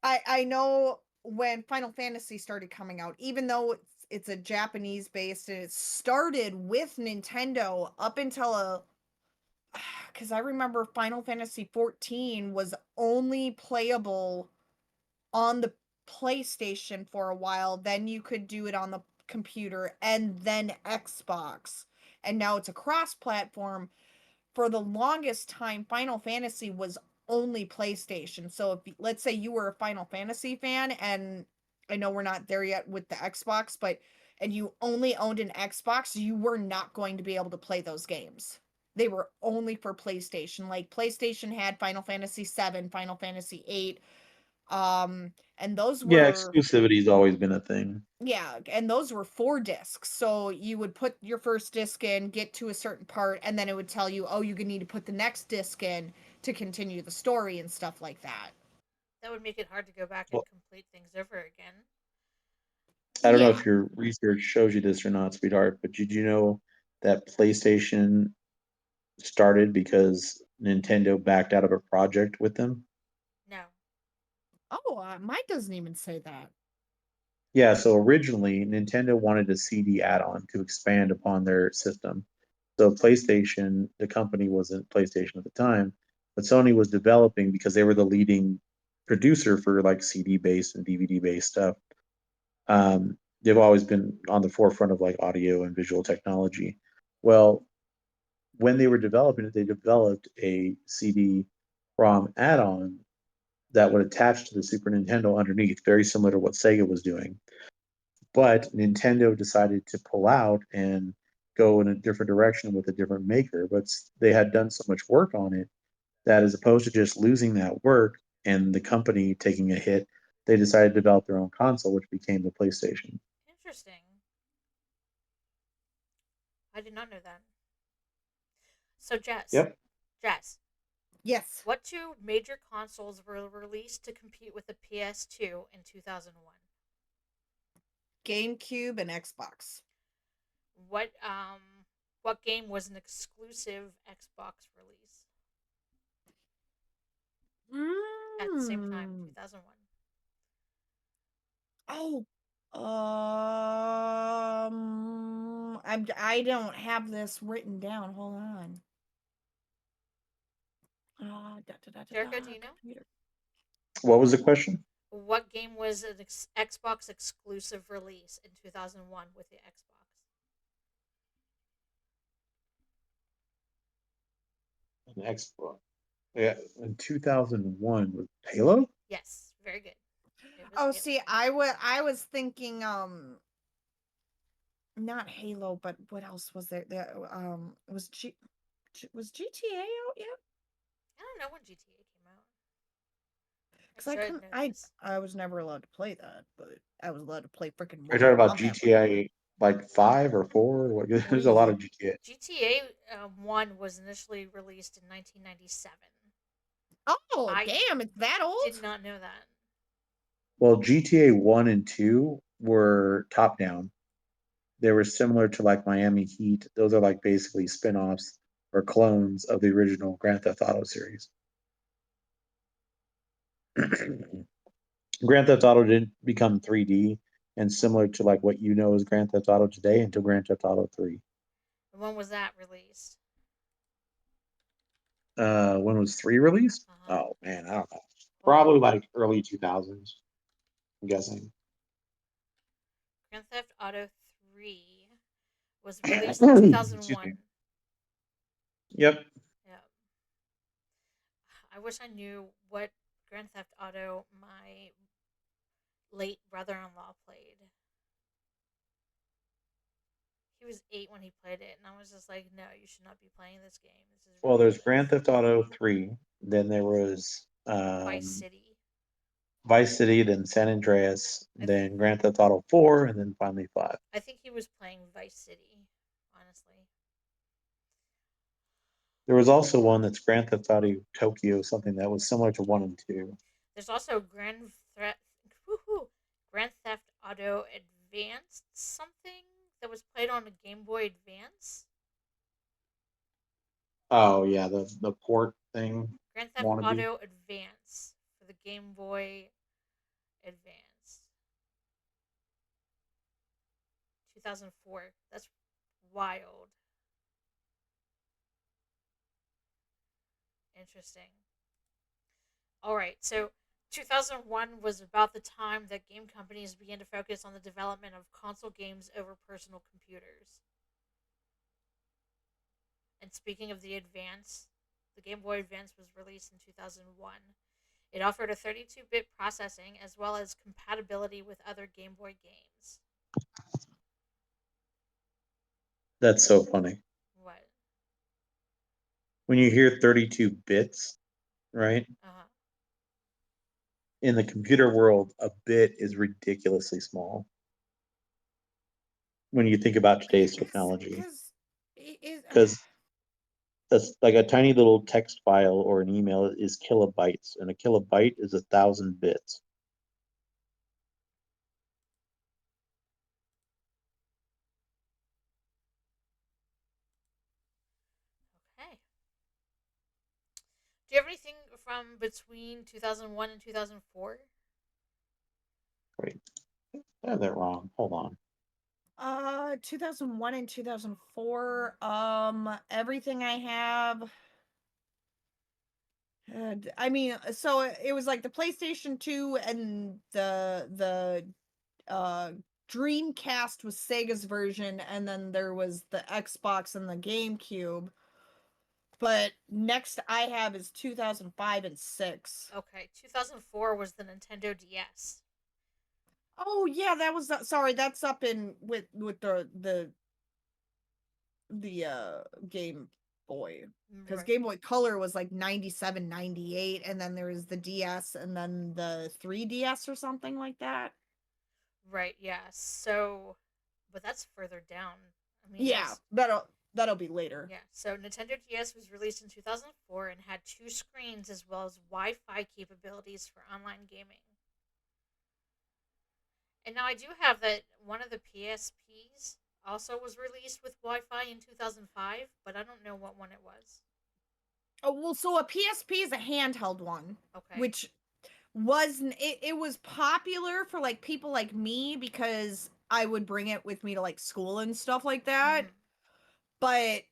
Speaker 2: I know when Final Fantasy started coming out, even though it's a Japanese based and it started with Nintendo up until a because I remember Final Fantasy 14 was only playable on the PlayStation for a while. Then you could do it on the computer and then Xbox. And now it's a cross platform. For the longest time, Final Fantasy was only PlayStation. So if let's say you were a Final Fantasy fan, and I know we're not there yet with the Xbox, but and you only owned an Xbox, you were not going to be able to play those games. They were only for PlayStation. Like PlayStation had Final Fantasy 7, Final Fantasy 8, and those
Speaker 4: Yeah,
Speaker 2: were,
Speaker 4: exclusivity's always been a thing.
Speaker 2: yeah, and those were 4 discs. So you would put your first disc in, get to a certain part, and then it would tell you, oh, you need to put the next disc in to continue the story and stuff like that.
Speaker 1: That would make it hard to go back and
Speaker 4: Well,
Speaker 1: complete things over again.
Speaker 4: I don't know
Speaker 2: Yeah.
Speaker 4: if your research shows you this or not, sweetheart, but did you know that PlayStation started because Nintendo backed out of a project with them?
Speaker 1: No.
Speaker 2: Oh, mine doesn't even say that.
Speaker 4: Yeah, so originally Nintendo wanted a CD add-on to expand upon their system. So PlayStation, the company wasn't PlayStation at the time, but Sony was developing because they were the leading producer for like CD-based and DVD-based stuff. They've always been on the forefront of like audio and visual technology. Well, when they were developing it, they developed a CD-ROM add-on that would attach to the Super Nintendo underneath, very similar to what Sega was doing. But Nintendo decided to pull out and go in a different direction with a different maker. But they had done so much work on it that as opposed to just losing that work and the company taking a hit, they decided to develop their own console, which became the PlayStation.
Speaker 1: Interesting. I did not know that. So, Jess,
Speaker 4: Yep.
Speaker 1: Jess,
Speaker 2: Yes.
Speaker 1: what two major consoles were released to compete with the PS2 in 2001?
Speaker 2: GameCube and Xbox.
Speaker 1: What What game was an exclusive Xbox release at the same time,
Speaker 2: Mm.
Speaker 1: 2001?
Speaker 2: Oh, I don't have this written down. Hold on.
Speaker 1: Jericho, do you know?
Speaker 2: Computer.
Speaker 3: What was the question?
Speaker 1: What game was an Xbox exclusive release in 2001 with the Xbox?
Speaker 3: An Xbox. Yeah, in 2001 with Halo.
Speaker 1: Yes, very good. It was
Speaker 2: Oh,
Speaker 1: Halo.
Speaker 2: see, I was thinking not Halo, but what else was there? There was GTA out yet?
Speaker 1: I don't know when GTA came out. I
Speaker 2: Because I
Speaker 1: should
Speaker 2: couldn't
Speaker 1: know
Speaker 2: I
Speaker 1: this.
Speaker 2: I was never allowed to play that, but I was allowed to play freaking
Speaker 3: Are you
Speaker 2: Mortal
Speaker 3: talking about
Speaker 2: Kombat.
Speaker 3: GTA like 5 or 4? What? There's a lot
Speaker 2: 3.
Speaker 3: of GTA.
Speaker 1: GTA 1 was initially released in 1997.
Speaker 2: Oh,
Speaker 1: I
Speaker 2: damn, it's that
Speaker 1: did
Speaker 2: old?
Speaker 1: not know that.
Speaker 3: Well, GTA 1 and 2 were top down. They were similar to like Miami Heat. Those are like basically spin-offs or clones of the original Grand Theft Auto series. Grand Theft Auto didn't become 3D and similar to like what you know as Grand Theft Auto today until Grand Theft Auto 3.
Speaker 1: And when was that released?
Speaker 3: When was 3 released?
Speaker 1: Uh huh.
Speaker 3: Oh man, I don't know.
Speaker 1: Well,
Speaker 3: Probably like early 2000s, I'm guessing.
Speaker 1: Grand Theft Auto 3 was released in
Speaker 3: Excuse
Speaker 1: 2001.
Speaker 3: me. Yep.
Speaker 1: Yeah. I wish I knew what Grand Theft Auto my late brother-in-law played. He was 8 when he played it, and I was just like, no, you should not be playing this game. This is
Speaker 3: Well, there's
Speaker 1: ridiculous.
Speaker 3: Grand Theft Auto 3, then there was
Speaker 1: Vice City.
Speaker 3: Vice City, then San Andreas,
Speaker 1: I think
Speaker 3: then Grand Theft Auto 4, and then finally 5.
Speaker 1: I think he was playing Vice City, honestly.
Speaker 3: There was also one that's Grand Theft Auto Tokyo, something that was similar to 1 and 2.
Speaker 1: There's also Grand Theft Auto Advanced something that was played on a Game Boy Advance.
Speaker 3: Oh yeah, the port thing,
Speaker 1: Grand Theft
Speaker 3: wannabe.
Speaker 1: Auto Advance for the Game Boy Advance. 2004. That's wild. Interesting. All right, so 2001 was about the time that game companies began to focus on the development of console games over personal computers. And speaking of the Advance, the Game Boy Advance was released in 2001. It offered a 32-bit processing as well as compatibility with other Game Boy games.
Speaker 3: That's so funny.
Speaker 1: What?
Speaker 3: When you hear 32 bits, right?
Speaker 1: Uh-huh.
Speaker 3: In the computer world, a bit is ridiculously small when you think about
Speaker 2: Yeah,
Speaker 3: today's technology.
Speaker 2: because it is.
Speaker 3: Because that's like a tiny little text file or an email is kilobytes, and a kilobyte is 1,000 bits.
Speaker 1: Okay. Do you have anything from between 2001 and 2004?
Speaker 3: Wait, I have that wrong. Hold on.
Speaker 2: 2001 and 2004. Everything I have. I mean, so it was like the PlayStation 2 and the Dreamcast was Sega's version, and then there was the Xbox and the GameCube. But next I have is 2005 and 6.
Speaker 1: Okay, 2004 was the Nintendo DS.
Speaker 2: Oh yeah, that was sorry, that's up in with the Game Boy. Because
Speaker 1: Right.
Speaker 2: Game Boy Color was like 97, 98, and then there was the DS and then the 3DS or something like that.
Speaker 1: Right, yeah. So, but that's further down. I mean,
Speaker 2: Yeah,
Speaker 1: that's
Speaker 2: that'll be later.
Speaker 1: yeah. So, Nintendo DS was released in 2004 and had 2 screens as well as Wi-Fi capabilities for online gaming. And now I do have that one of the PSPs also was released with Wi-Fi in 2005, but I don't know what one it was.
Speaker 2: Oh, well, so a PSP is a handheld one,
Speaker 1: Okay.
Speaker 2: which it was popular for like people like me because I would bring it with me to like school and stuff like that.
Speaker 1: Mm-hmm.
Speaker 2: But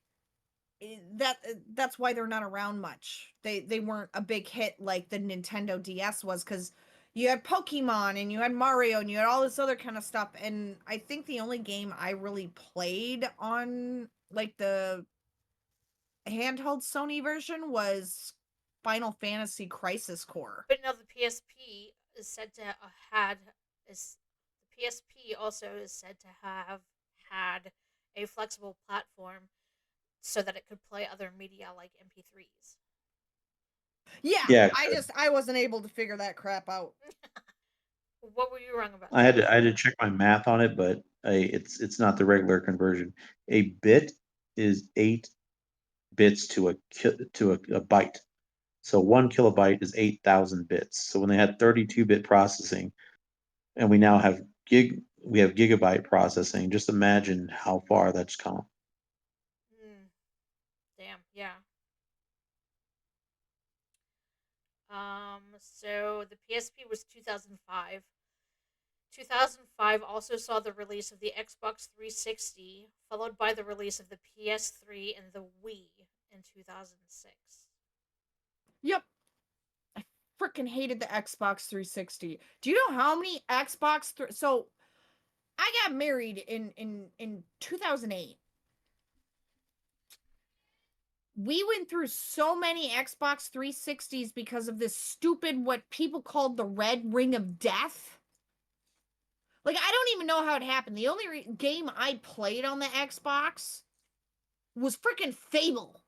Speaker 2: that's why they're not around much. They weren't a big hit like the Nintendo DS was, because you had Pokemon and you had Mario and you had all this other kind of stuff. And I think the only game I really played on like the handheld Sony version was Final Fantasy Crisis Core.
Speaker 1: But now the PSP is said to had is the PSP also is said to have had a flexible platform so that it could play other media like MP3s.
Speaker 2: Yeah,
Speaker 3: Yeah,
Speaker 2: I wasn't able to figure that crap out.
Speaker 1: What were you wrong about,
Speaker 3: I
Speaker 1: Josh?
Speaker 3: had to check my math on it, but it's not the regular conversion. A bit is 8 bits to a byte. So 1 kilobyte is 8,000 bits. So when they had 32-bit processing, and we have gigabyte processing, just imagine how far that's come.
Speaker 1: Mm, damn, yeah. So the PSP was 2005. 2005 also saw the release of the Xbox 360, followed by the release of the PS3 and the Wii in 2006.
Speaker 2: Yep. I freaking hated the Xbox 360. Do you know how many so I got married in 2008. We went through so many Xbox 360s because of this stupid, what people called the red ring of death. Like, I don't even know how it happened. The only game I played on the Xbox was freaking Fable.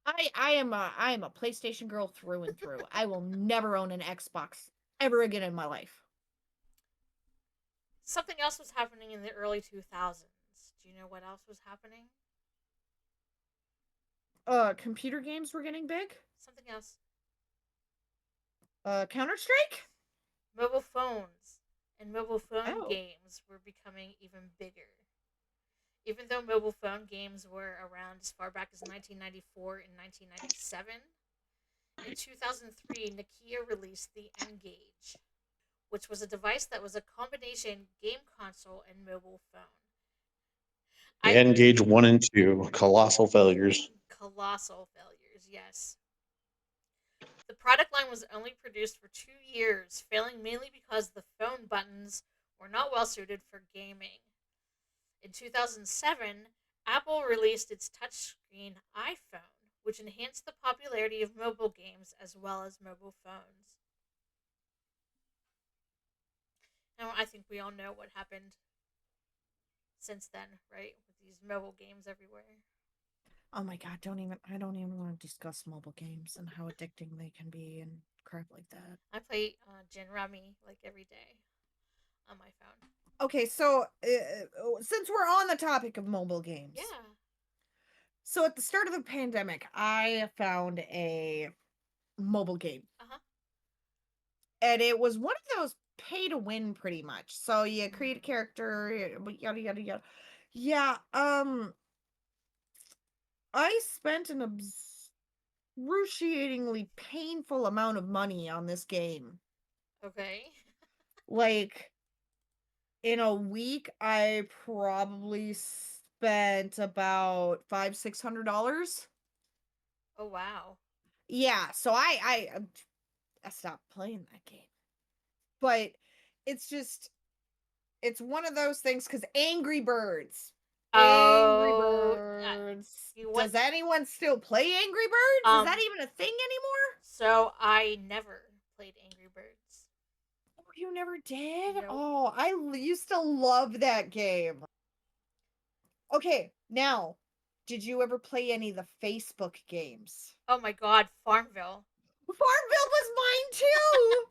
Speaker 2: I am a PlayStation girl through and through. I will never own an Xbox ever again in my life.
Speaker 1: Something else was happening in the early 2000s. Do you know what else was happening?
Speaker 2: Computer games were getting big.
Speaker 1: Something else.
Speaker 2: Counter-Strike?
Speaker 1: Mobile phones and mobile phone
Speaker 2: Oh.
Speaker 1: games were becoming even bigger. Even though mobile phone games were around as far back as 1994 and 1997, in 2003, Nokia released the N-Gage, which was a device that was a combination game console and mobile phone.
Speaker 4: Engage 1 and 2, colossal failures.
Speaker 1: Colossal failures, yes. The product line was only produced for 2 years, failing mainly because the phone buttons were not well suited for gaming. In 2007, Apple released its touchscreen iPhone, which enhanced the popularity of mobile games as well as mobile phones. Now, I think we all know what happened since then, right? With these mobile games everywhere.
Speaker 2: Oh my god, I don't even want to discuss mobile games and how addicting they can be and crap like that.
Speaker 1: I play Gin Rummy like every day on my phone.
Speaker 2: Okay, so since we're on the topic of mobile games.
Speaker 1: Yeah.
Speaker 2: So at the start of the pandemic, I found a mobile game.
Speaker 1: Uh-huh.
Speaker 2: And it was one of those pay to win pretty much. So you create a
Speaker 1: Mm.
Speaker 2: character, yada yada yada. Yeah, I spent an excruciatingly painful amount of money on this game.
Speaker 1: Okay.
Speaker 2: Like, in a week, I probably spent about $500-600.
Speaker 1: Oh, wow.
Speaker 2: Yeah, so I stopped playing that game. But it's just it's one of those things, because Angry Birds. Angry
Speaker 1: Oh,
Speaker 2: Birds.
Speaker 1: you went.
Speaker 2: Does anyone still play Angry Birds? Is that
Speaker 1: Um,
Speaker 2: even a thing anymore?
Speaker 1: so I never played Angry Birds.
Speaker 2: Oh, you never did?
Speaker 1: Nope.
Speaker 2: Oh, I used to love that game. Okay, now, did you ever play any of the Facebook games?
Speaker 1: Oh my god, Farmville.
Speaker 2: Farmville was mine too.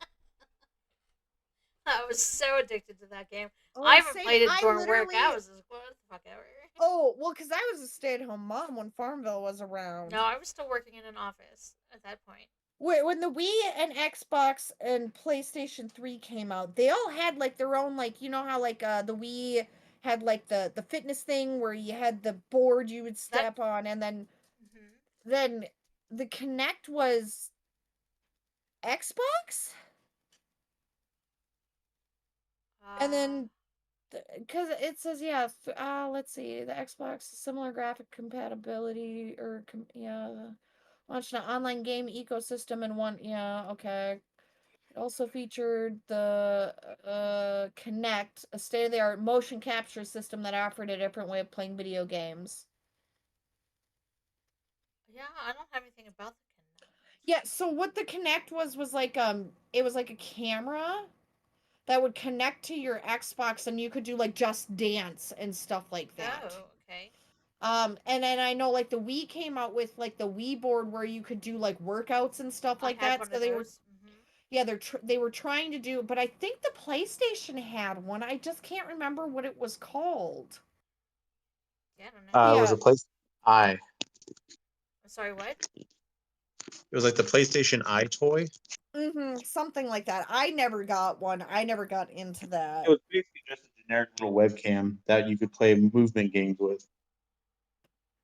Speaker 1: I was so addicted to that game. I
Speaker 2: Oh,
Speaker 1: haven't
Speaker 2: same.
Speaker 1: played it
Speaker 2: I
Speaker 1: during work
Speaker 2: literally.
Speaker 1: hours. What the fuck ever.
Speaker 2: Oh, well, because I was a stay-at-home mom when Farmville was around.
Speaker 1: No, I was still working in an office at that point.
Speaker 2: when the Wii and Xbox and PlayStation 3 came out, they all had like their own, like, you know how like the Wii had like the fitness thing where you had the board you would
Speaker 1: That.
Speaker 2: step on, and
Speaker 1: Hmm.
Speaker 2: then the Kinect was Xbox, and
Speaker 1: Uh,
Speaker 2: then because it says, yeah, let's see, the Xbox similar graphic compatibility, or yeah, launched an online game ecosystem and one, yeah, okay. It also featured the Kinect, a state-of-the-art motion capture system that offered a different way of playing video games.
Speaker 1: yeah, I don't have anything about the
Speaker 2: Yeah, so what the Kinect was like, it was like a camera that would connect to your Xbox, and you could do like Just Dance and stuff like
Speaker 1: Kinect.
Speaker 2: that.
Speaker 1: Oh, okay.
Speaker 2: And then I know like the Wii came out with like the Wii board where you could do like workouts and stuff
Speaker 1: I
Speaker 2: like
Speaker 1: had
Speaker 2: that.
Speaker 1: one
Speaker 2: So
Speaker 1: of
Speaker 2: they were,
Speaker 1: those. Hmm.
Speaker 2: yeah, they were trying to do, but I think the PlayStation had one. I just can't remember what it was called.
Speaker 1: Yeah, I don't know.
Speaker 4: It was
Speaker 2: Yeah.
Speaker 4: a place I.
Speaker 1: I'm sorry, what?
Speaker 4: It was like the PlayStation Eye toy.
Speaker 2: Something like that. I never got one. I never got into
Speaker 3: It
Speaker 2: that.
Speaker 3: was basically just a generic little webcam that you could play movement games with.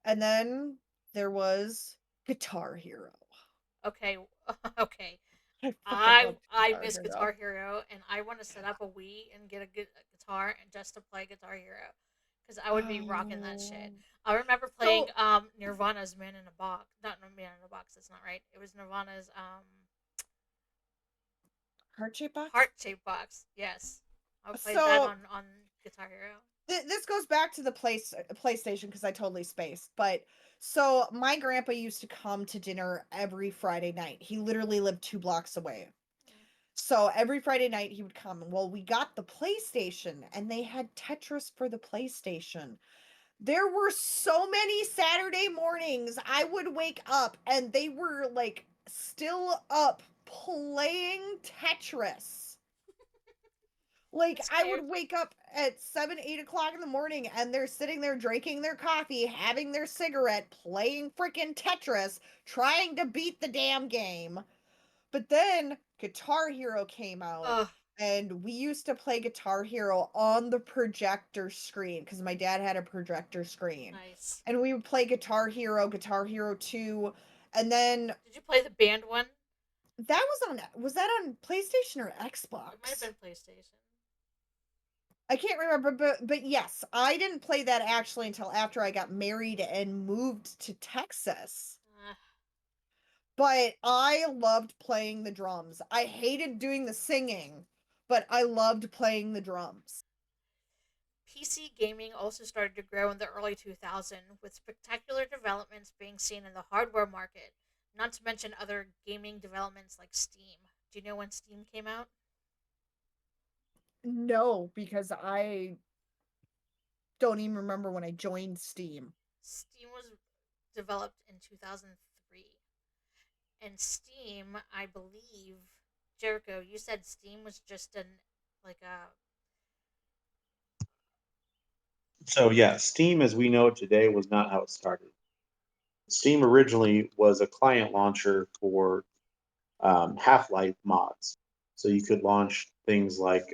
Speaker 2: And then there was Guitar Hero.
Speaker 1: Okay, okay.
Speaker 2: I fucking
Speaker 1: I
Speaker 2: loved
Speaker 1: I
Speaker 2: Guitar
Speaker 1: miss
Speaker 2: Hero.
Speaker 1: Guitar Hero, and I want to set up a Wii and get a good guitar and just to play Guitar Hero, because I would be rocking that
Speaker 2: Oh.
Speaker 1: shit. I remember playing
Speaker 2: So,
Speaker 1: Nirvana's Man in a Box. Not Man in a Box. That's not right. It was Nirvana's
Speaker 2: Heart Shape Box?
Speaker 1: Heart Shaped Box. Yes, I would play that
Speaker 2: So,
Speaker 1: on Guitar Hero.
Speaker 2: this goes back to the PlayStation because I totally spaced. But so my grandpa used to come to dinner every Friday night. He literally lived 2 blocks away. So every Friday night he would come. Well, we got the PlayStation and they had Tetris for the PlayStation. There were so many Saturday mornings I would wake up and they were like still up playing Tetris. Like,
Speaker 1: That's
Speaker 2: I would
Speaker 1: cute.
Speaker 2: wake up at 7, 8 o'clock in the morning and they're sitting there drinking their coffee, having their cigarette, playing freaking Tetris, trying to beat the damn game. But then Guitar Hero came out,
Speaker 1: Oh,
Speaker 2: and we used to play Guitar Hero on the projector screen because my dad had a projector screen.
Speaker 1: nice.
Speaker 2: And we would play Guitar Hero 2, and then
Speaker 1: Did you play the band one?
Speaker 2: that was that on PlayStation or
Speaker 1: It might have
Speaker 2: Xbox?
Speaker 1: been PlayStation.
Speaker 2: I can't remember, but yes, I didn't play that actually until after I got married and moved to Texas.
Speaker 1: Uh,
Speaker 2: But I loved playing the drums. I hated doing the singing, but I loved playing the drums.
Speaker 1: PC gaming also started to grow in the early 2000s, with spectacular developments being seen in the hardware market, not to mention other gaming developments like Steam. Do you know when Steam came out?
Speaker 2: No, because I don't even remember when I joined Steam.
Speaker 1: Steam was developed in 2003. And Steam, I believe, Jericho, you said Steam was just like a,
Speaker 3: So yeah, Steam as we know it today was not how it started. Steam originally was a client launcher for Half-Life mods. So you could launch things like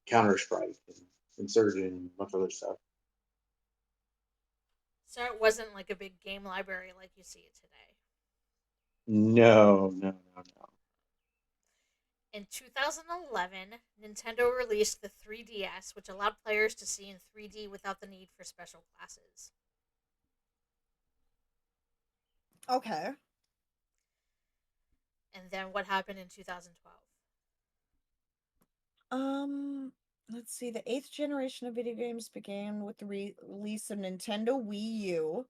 Speaker 3: Counter-Strike and Insurgent and a bunch of other stuff.
Speaker 1: so it wasn't like a big game library like you see it today.
Speaker 3: No, no, no, no.
Speaker 1: In 2011, Nintendo released the 3DS, which allowed players to see in 3D without the need for special glasses.
Speaker 2: Okay.
Speaker 1: And then what happened in 2012?
Speaker 2: Um, let's see. The eighth generation of video games began with the release of Nintendo Wii U,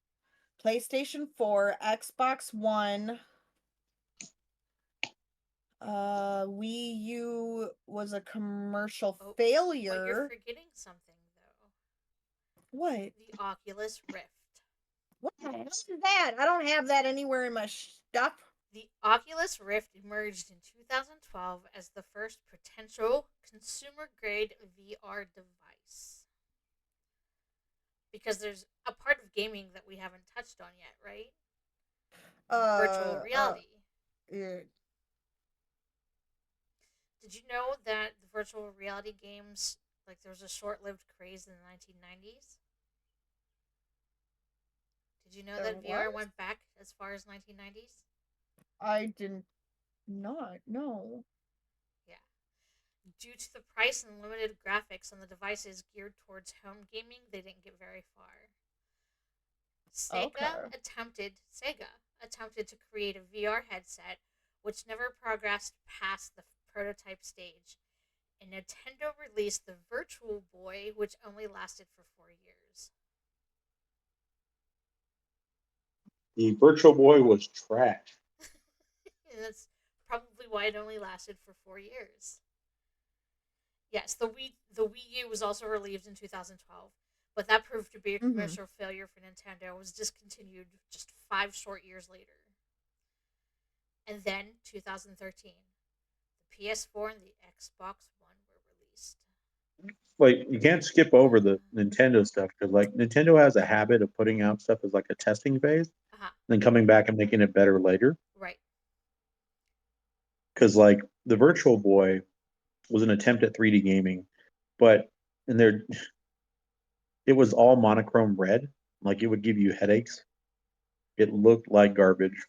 Speaker 2: PlayStation 4, Xbox One. Wii U was a commercial
Speaker 1: Oh, but you're
Speaker 2: failure.
Speaker 1: forgetting something, though.
Speaker 2: What?
Speaker 1: The Oculus Rift.
Speaker 2: What the hell is that? I don't have that anywhere in my stuff.
Speaker 1: The Oculus Rift emerged in 2012 as the first potential consumer grade VR device. Because there's a part of gaming that we haven't touched on yet, right? Virtual
Speaker 2: Uh, uh,
Speaker 1: reality.
Speaker 2: uh
Speaker 1: Did you know that the virtual reality games, like there was a short-lived craze in the 1990s? Did you know
Speaker 2: There
Speaker 1: that VR
Speaker 2: was?
Speaker 1: went back as far as 1990s?
Speaker 2: I didn't not know.
Speaker 1: Yeah. Due to the price and limited graphics on the devices geared towards home gaming, they didn't get very far.
Speaker 2: Okay.
Speaker 1: Sega attempted to create a VR headset which never progressed past the prototype stage, and Nintendo released the Virtual Boy, which only lasted for 4 years.
Speaker 3: The Virtual Boy was trash.
Speaker 1: And that's probably why it only lasted for 4 years. Yes, the Wii U was also released in 2012, but that proved to be a
Speaker 2: Mm-hmm.
Speaker 1: commercial failure for Nintendo. It was discontinued just 5 short years later. And then 2013, the PS4 and the Xbox One were released.
Speaker 3: Like you can't skip over the Nintendo stuff because like Nintendo has a habit of putting out stuff as like a testing phase,
Speaker 1: Uh-huh.
Speaker 3: then coming back and making it better later.
Speaker 1: Right.
Speaker 3: Because like the Virtual Boy was an attempt at 3D gaming, but and there it was all monochrome red. Like it would give you headaches. It looked like garbage,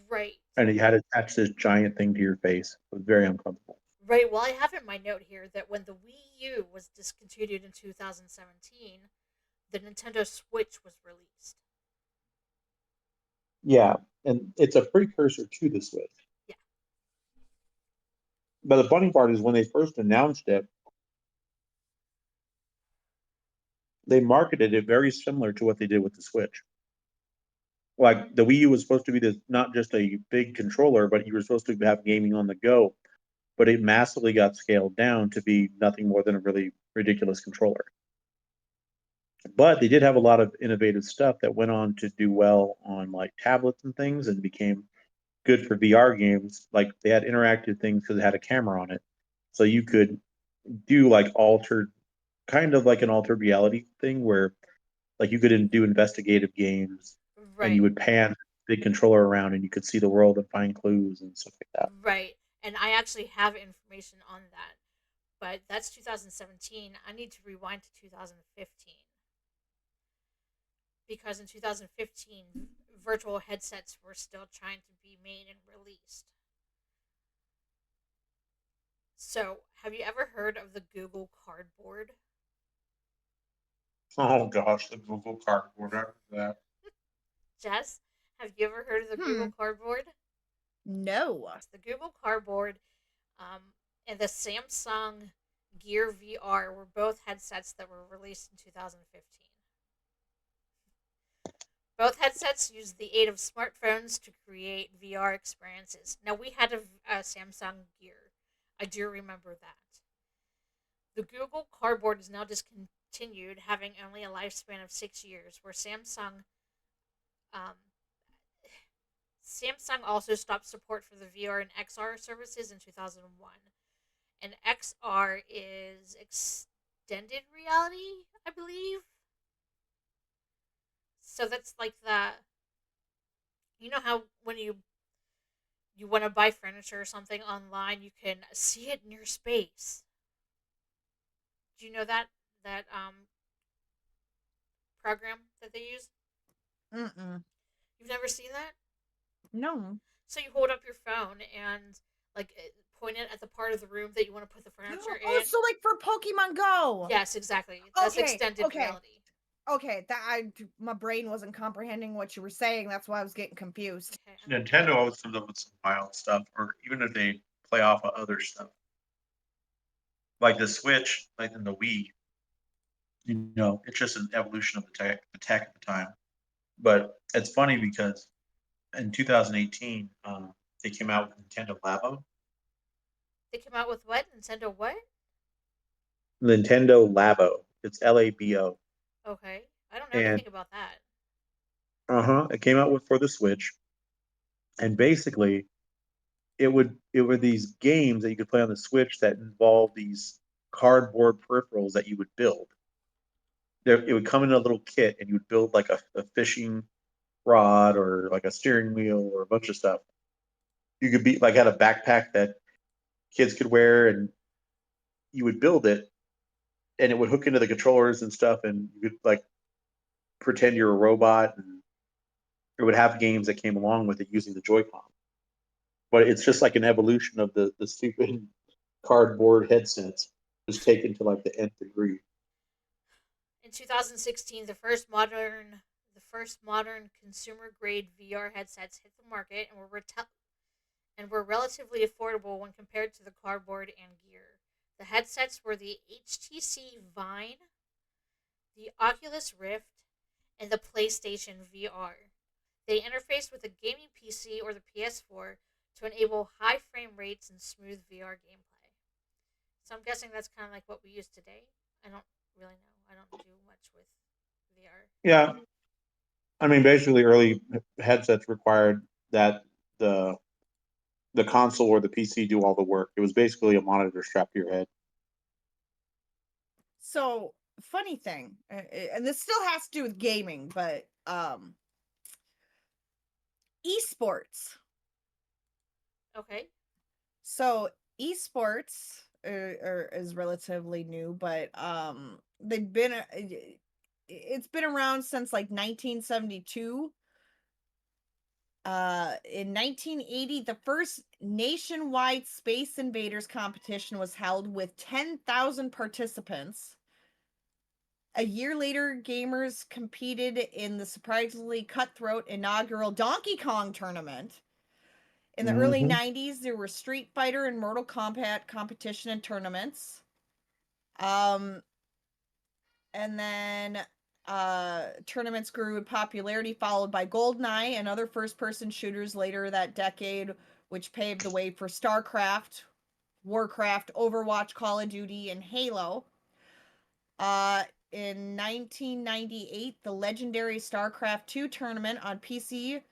Speaker 1: Right.
Speaker 3: and you had to attach this giant thing to your face. It was very uncomfortable.
Speaker 1: Right. Well, I have in my note here that when the Wii U was discontinued in 2017, the Nintendo Switch was released.
Speaker 3: Yeah, and it's a precursor to the Switch.
Speaker 1: Yeah.
Speaker 3: But the funny part is when they first announced it, they marketed it very similar to what they did with the Switch. Like the Wii U was supposed to be this not just a big controller, but you were supposed to have gaming on the go. But it massively got scaled down to be nothing more than a really ridiculous controller. But they did have a lot of innovative stuff that went on to do well on like tablets and things and became good for VR games. Like they had interactive things because it had a camera on it. So you could do like altered, kind of like an altered reality thing where like you could do investigative games and you
Speaker 1: Right.
Speaker 3: would pan the controller around and you could see the world and find clues and stuff like that.
Speaker 1: Right. And I actually have information on that, but that's 2017. I need to rewind to 2015 because in 2015, virtual headsets were still trying to be made and released. So, have you ever heard of the Google Cardboard?
Speaker 3: Oh gosh, the Google Cardboard. I remember that.
Speaker 1: Jess, have you ever heard of the Google
Speaker 2: Hmm.
Speaker 1: Cardboard?
Speaker 2: No.
Speaker 1: The Google Cardboard and the Samsung Gear VR were both headsets that were released in 2015. Both headsets used the aid of smartphones to create VR experiences. Now, we had a Samsung Gear. I do remember that. The Google Cardboard is now discontinued, having only a lifespan of 6 years, where um, Samsung also stopped support for the VR and XR services in 2001. And XR is extended reality, I believe. So that's like you know how when you want to buy furniture or something online, you can see it in your space. Do you know that program that they use?
Speaker 2: Mm-mm.
Speaker 1: You've never seen that?
Speaker 2: No.
Speaker 1: So you hold up your phone and like point it at the part of the room that you want to put the furniture
Speaker 2: Oh,
Speaker 1: in.
Speaker 2: so like for Pokemon Go.
Speaker 1: Yes, exactly. That's
Speaker 2: Okay.
Speaker 1: extended
Speaker 2: Okay.
Speaker 1: reality.
Speaker 2: Okay. My brain wasn't comprehending what you were saying. That's why I was getting confused.
Speaker 1: Okay,
Speaker 3: Nintendo always comes up with some wild stuff, or even if they play off of other stuff, like the Switch, like in the Wii. It's just an evolution of the tech at the time. But it's funny because in 2018, they came out with Nintendo Labo.
Speaker 1: they came out with what? Nintendo what?
Speaker 3: Nintendo Labo. It's Labo,
Speaker 1: Okay, I don't know
Speaker 3: and
Speaker 1: anything about that.
Speaker 3: it came out with for the Switch, and basically it were these games that you could play on the Switch that involved these cardboard peripherals that you would build. It would come in a little kit, and you would build like a fishing rod or like a steering wheel or a bunch of stuff. You could be like had a backpack that kids could wear, and you would build it, and it would hook into the controllers and stuff, and you could like pretend you're a robot, and it would have games that came along with it using the Joy-Con. But it's just like an evolution of the stupid cardboard headsets, just taken to like the nth degree.
Speaker 1: In 2016, the first modern consumer grade VR headsets hit the market and were relatively affordable when compared to the cardboard and gear. The headsets were the HTC Vine, the Oculus Rift, and the PlayStation VR. They interfaced with a gaming PC or the PS4 to enable high frame rates and smooth VR gameplay. So I'm guessing that's kind of like what we use today. I don't really know. I don't do much with VR.
Speaker 3: Yeah, I mean, basically, early headsets required that the the console or the PC do all the work. It was basically a monitor strapped to your head.
Speaker 2: So, funny thing, and this still has to do with gaming, but esports.
Speaker 1: Okay.
Speaker 2: So, esports is relatively new, but they've been it's been around since like 1972. In 1980, the first nationwide Space Invaders competition was held with 10,000 participants. A year later, gamers competed in the surprisingly cutthroat inaugural Donkey Kong tournament. In the early
Speaker 3: Mm-hmm.
Speaker 2: 90s, there were Street Fighter and Mortal Kombat competition and tournaments. Um, and then tournaments grew in popularity, followed by GoldenEye and other first person shooters later that decade, which paved the way for StarCraft, Warcraft, Overwatch, Call of Duty, and Halo. In 1998, the legendary StarCraft 2 tournament on PC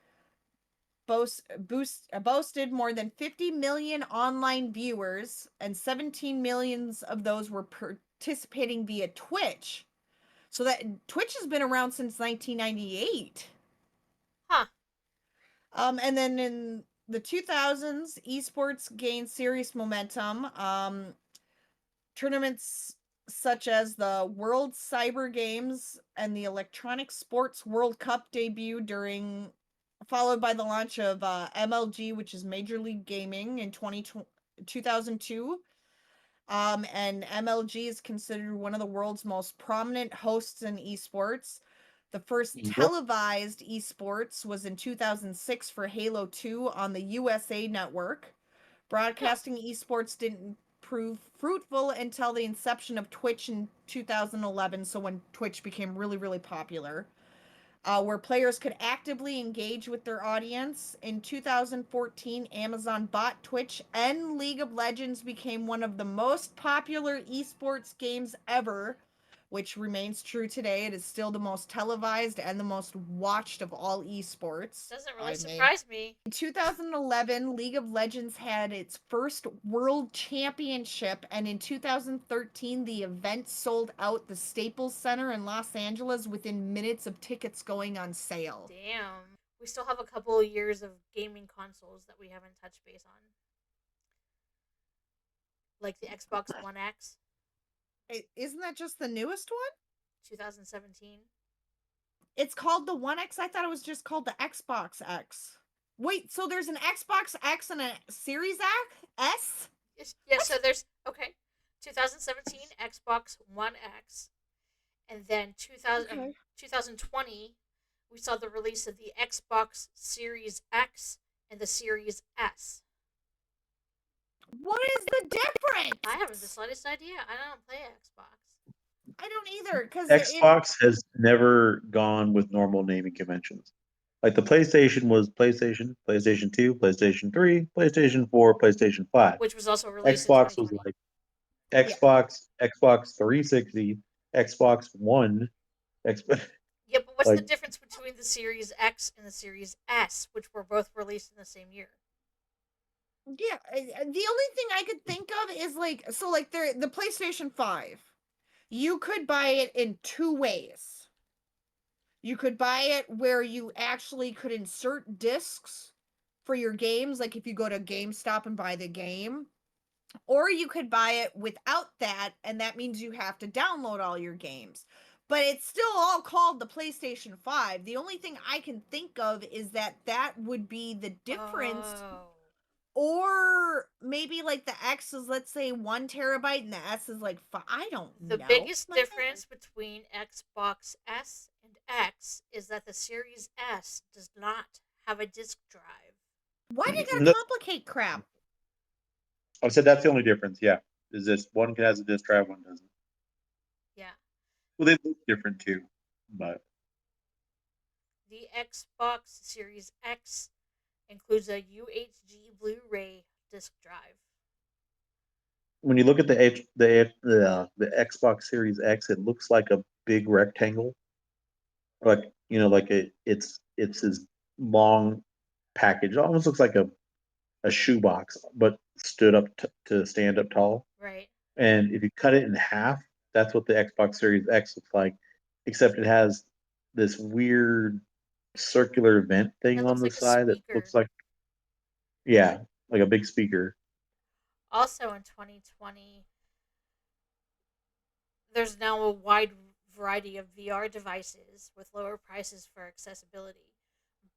Speaker 2: boasted more than 50 million online viewers, and 17 millions of those were participating via Twitch. So that Twitch has been around since 1998.
Speaker 1: Huh.
Speaker 2: And then in the 2000s, esports gained serious momentum. Tournaments such as the World Cyber Games and the Electronic Sports World Cup debuted followed by the launch of MLG, which is Major League Gaming, in 2002. And MLG is considered one of the world's most prominent hosts in esports. The first
Speaker 3: Yep.
Speaker 2: televised esports was in 2006 for Halo 2 on the USA Network.
Speaker 1: Huh.
Speaker 2: Broadcasting esports didn't prove fruitful until the inception of Twitch in 2011, so when Twitch became really, really popular. Where players could actively engage with their audience. In 2014, Amazon bought Twitch, and League of Legends became one of the most popular esports games ever, which remains true today. It is still the most televised and the most watched of all esports.
Speaker 1: Doesn't really
Speaker 2: I may
Speaker 1: surprise me.
Speaker 2: In 2011, League of Legends had its first world championship, and in 2013, the event sold out the Staples Center in Los Angeles within minutes of tickets going on sale.
Speaker 1: Damn. We still have a couple of years of gaming consoles that we haven't touched base on. Like the Xbox One X,
Speaker 2: Isn't that just the newest one?
Speaker 1: 2017.
Speaker 2: It's called the One X. I thought it was just called the Xbox X. Wait, so there's an Xbox X and a Series X? S?
Speaker 1: Yeah, so there's, okay, 2017 Xbox One X, and then
Speaker 2: Okay.
Speaker 1: 2020, we saw the release of the Xbox Series X and the Series S.
Speaker 2: What is the difference?
Speaker 1: I haven't the slightest idea. I don't play Xbox.
Speaker 2: I don't either, because
Speaker 3: Xbox has never gone with normal naming conventions. Like the PlayStation was PlayStation, PlayStation 2, PlayStation 3, PlayStation 4, PlayStation 5.
Speaker 1: Which was also released in
Speaker 3: Xbox was
Speaker 1: 2020.
Speaker 3: like
Speaker 2: Yeah.
Speaker 3: Xbox 360, Xbox One, Xbox
Speaker 1: Yeah, but what's the
Speaker 3: like
Speaker 1: difference between the Series X and the Series S, which were both released in the same year?
Speaker 2: Yeah, the only thing I could think of is like the PlayStation 5. You could buy it in two ways. You could buy it where you actually could insert discs for your games, like if you go to GameStop and buy the game, Or you could buy it without that, and that means you have to download all your games. But it's still all called the PlayStation 5. The only thing I can think of is that would be the difference.
Speaker 1: Oh.
Speaker 2: Or maybe like the X is, let's say, 1 terabyte and the S is like five. I don't
Speaker 1: The
Speaker 2: know.
Speaker 1: biggest difference between Xbox S and X is that the Series S does not have a disk drive.
Speaker 2: Why do you
Speaker 3: No,
Speaker 2: gotta complicate crap?
Speaker 3: I said that's the only difference. Yeah, is this one has a disk drive, one doesn't.
Speaker 1: Yeah.
Speaker 3: Well, they look different too, but
Speaker 1: The Xbox Series X includes a UHD Blu-ray disc drive.
Speaker 3: when you look at the Xbox Series X, it looks like a big rectangle, like like it's this long package. It almost looks like a shoebox, but stood up to stand up tall.
Speaker 1: Right.
Speaker 3: And if you cut it in half, that's what the Xbox Series X looks like, except it has this weird circular vent
Speaker 1: It
Speaker 3: thing on
Speaker 1: looks
Speaker 3: the
Speaker 1: like a
Speaker 3: side that
Speaker 1: speaker.
Speaker 3: looks like, yeah, like a big speaker.
Speaker 1: Also in 2020, there's now a wide variety of VR devices with lower prices for accessibility.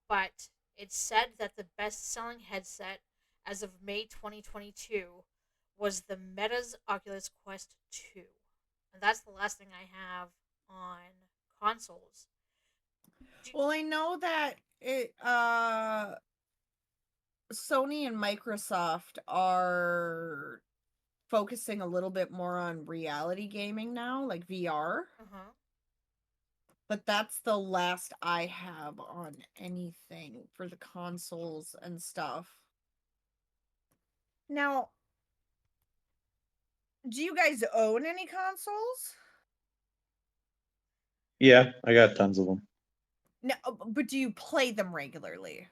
Speaker 1: But it's said that the best selling headset as of May 2022 was the Meta's Oculus Quest 2. And that's the last thing I have on consoles.
Speaker 2: Well, I know that Sony and Microsoft are focusing a little bit more on reality gaming now, like VR.
Speaker 1: Uh-huh.
Speaker 2: But that's the last I have on anything for the consoles and stuff. Now, do you guys own any consoles?
Speaker 3: Yeah, I got tons of them.
Speaker 2: No, but do you play them regularly?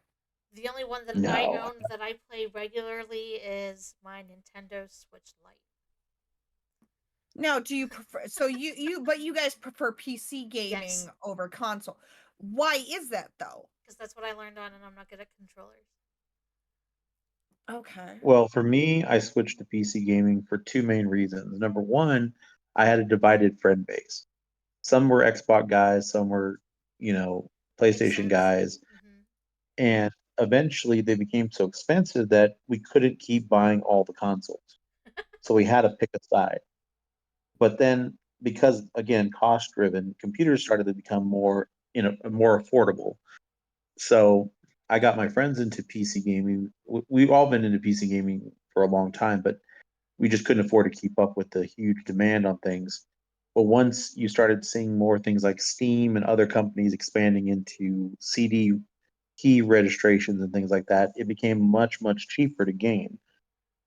Speaker 1: The only one that I
Speaker 3: No,
Speaker 1: own that I play regularly is my Nintendo Switch Lite.
Speaker 2: No, do you prefer, so but you guys prefer PC
Speaker 1: Yes,
Speaker 2: gaming over console. Why is that though?
Speaker 1: because that's what I learned on, and I'm not good at controllers.
Speaker 2: Okay.
Speaker 3: well, for me, I switched to PC gaming for two main reasons. Number one, I had a divided friend base. Some were Xbox guys, some were, you know,
Speaker 1: Makes
Speaker 3: PlayStation
Speaker 1: sense.
Speaker 3: guys,
Speaker 1: Mm-hmm.
Speaker 3: and eventually they became so expensive that we couldn't keep buying all the consoles. So we had to pick a side. But then because again, cost driven, computers started to become more affordable. So I got my friends into PC gaming. We've all been into PC gaming for a long time, but we just couldn't afford to keep up with the huge demand on things. But once you started seeing more things like Steam and other companies expanding into CD key registrations and things like that, it became much, much cheaper to game.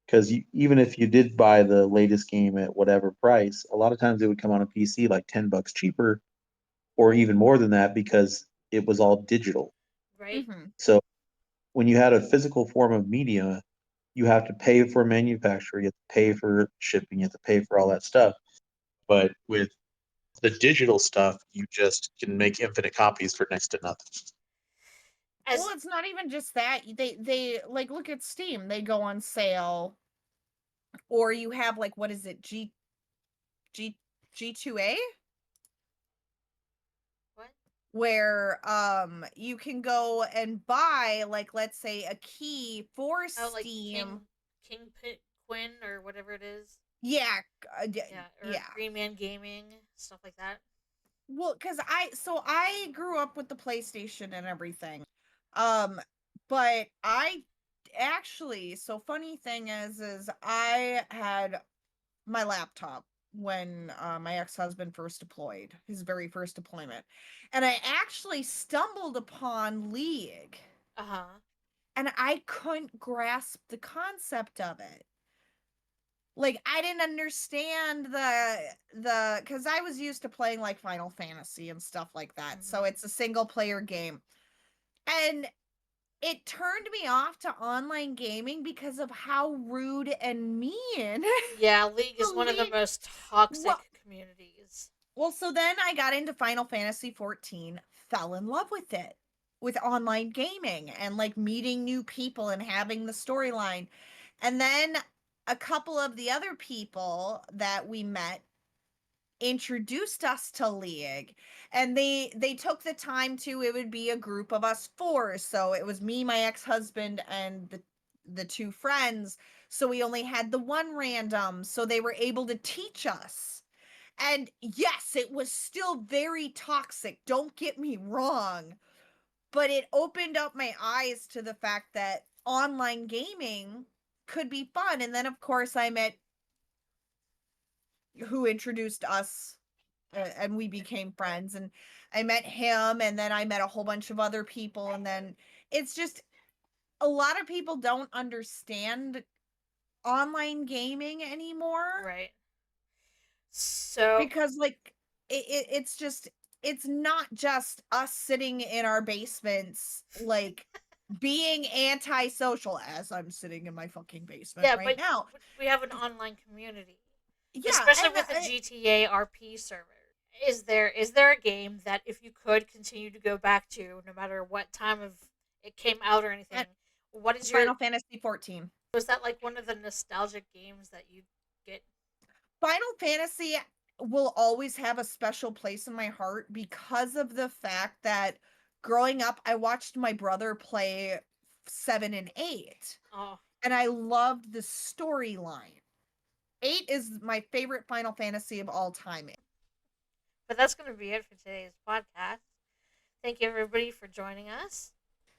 Speaker 3: Because even if you did buy the latest game at whatever price, a lot of times it would come on a PC like $10 cheaper, or even more than that because it was all digital.
Speaker 1: Right.
Speaker 2: Mm-hmm.
Speaker 3: So when you had a physical form of media, you have to pay for manufacturer, you have to pay for shipping, you have to pay for all that stuff. But with the digital stuff, you just can make infinite copies for next to nothing.
Speaker 2: Well,
Speaker 1: As
Speaker 2: it's not even just that. They like, look at Steam. They go on sale, or you have like, what is it? G G2A,
Speaker 1: what?
Speaker 2: where you can go and buy, like, let's say, a key for
Speaker 1: Oh, like
Speaker 2: Steam.
Speaker 1: Quinn or whatever it is.
Speaker 2: Yeah,
Speaker 1: Yeah, or
Speaker 2: yeah.
Speaker 1: Green Man Gaming, stuff like that.
Speaker 2: Well, because I grew up with the PlayStation and everything. Um, but I actually, so funny thing is I had my laptop when my ex-husband first deployed, his very first deployment. And I actually stumbled upon League,
Speaker 1: Uh huh.
Speaker 2: and I couldn't grasp the concept of it. Like, I didn't understand the because I was used to playing like Final Fantasy and stuff like that. So
Speaker 1: Mm-hmm.
Speaker 2: it's a single player game. And it turned me off to online gaming because of how rude and mean
Speaker 1: Yeah, League
Speaker 2: the
Speaker 1: is one of the
Speaker 2: league.
Speaker 1: most
Speaker 2: Well,
Speaker 1: toxic communities.
Speaker 2: so then I got into Final Fantasy 14, fell in love with it, with online gaming and like meeting new people and having the storyline. And then a couple of the other people that we met introduced us to League, and they took the time to, it would be a group of us four, so it was me, my ex-husband, and the two friends, so we only had the one random, so they were able to teach us. And yes, it was still very toxic, don't get me wrong, but it opened up my eyes to the fact that online gaming could be fun. And then of course I met who introduced us, and we became friends, and I met him, and then I met a whole bunch of other people, and then it's just, a lot of people don't understand online gaming anymore,
Speaker 1: Right. So,
Speaker 2: because like it's just, it's not just us sitting in our basements like being antisocial, as I'm sitting in my fucking basement
Speaker 1: yeah,
Speaker 2: right
Speaker 1: but
Speaker 2: now.
Speaker 1: we have an online community,
Speaker 2: Yeah,
Speaker 1: especially
Speaker 2: and
Speaker 1: with the GTA RP server. Is there a game that if you could continue to go back to, no matter what time of it came out or anything, what is your
Speaker 2: Final Fantasy 14.
Speaker 1: was that like one of the nostalgic games that you get?
Speaker 2: Final Fantasy will always have a special place in my heart because of the fact that growing up, I watched my brother play 7 and 8,
Speaker 1: Oh,
Speaker 2: and I loved the storyline. 8 is my favorite Final Fantasy of all time.
Speaker 1: but that's going to be it for today's podcast. Thank you everybody for joining us.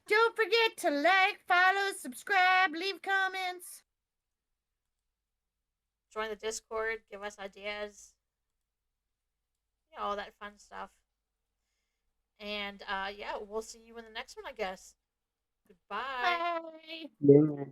Speaker 2: Don't forget to like, follow, subscribe, leave comments.
Speaker 1: Join the Discord, give us ideas, all that fun stuff. And yeah, we'll see you in the next one, I guess. Goodbye.
Speaker 2: Bye.
Speaker 3: Yeah.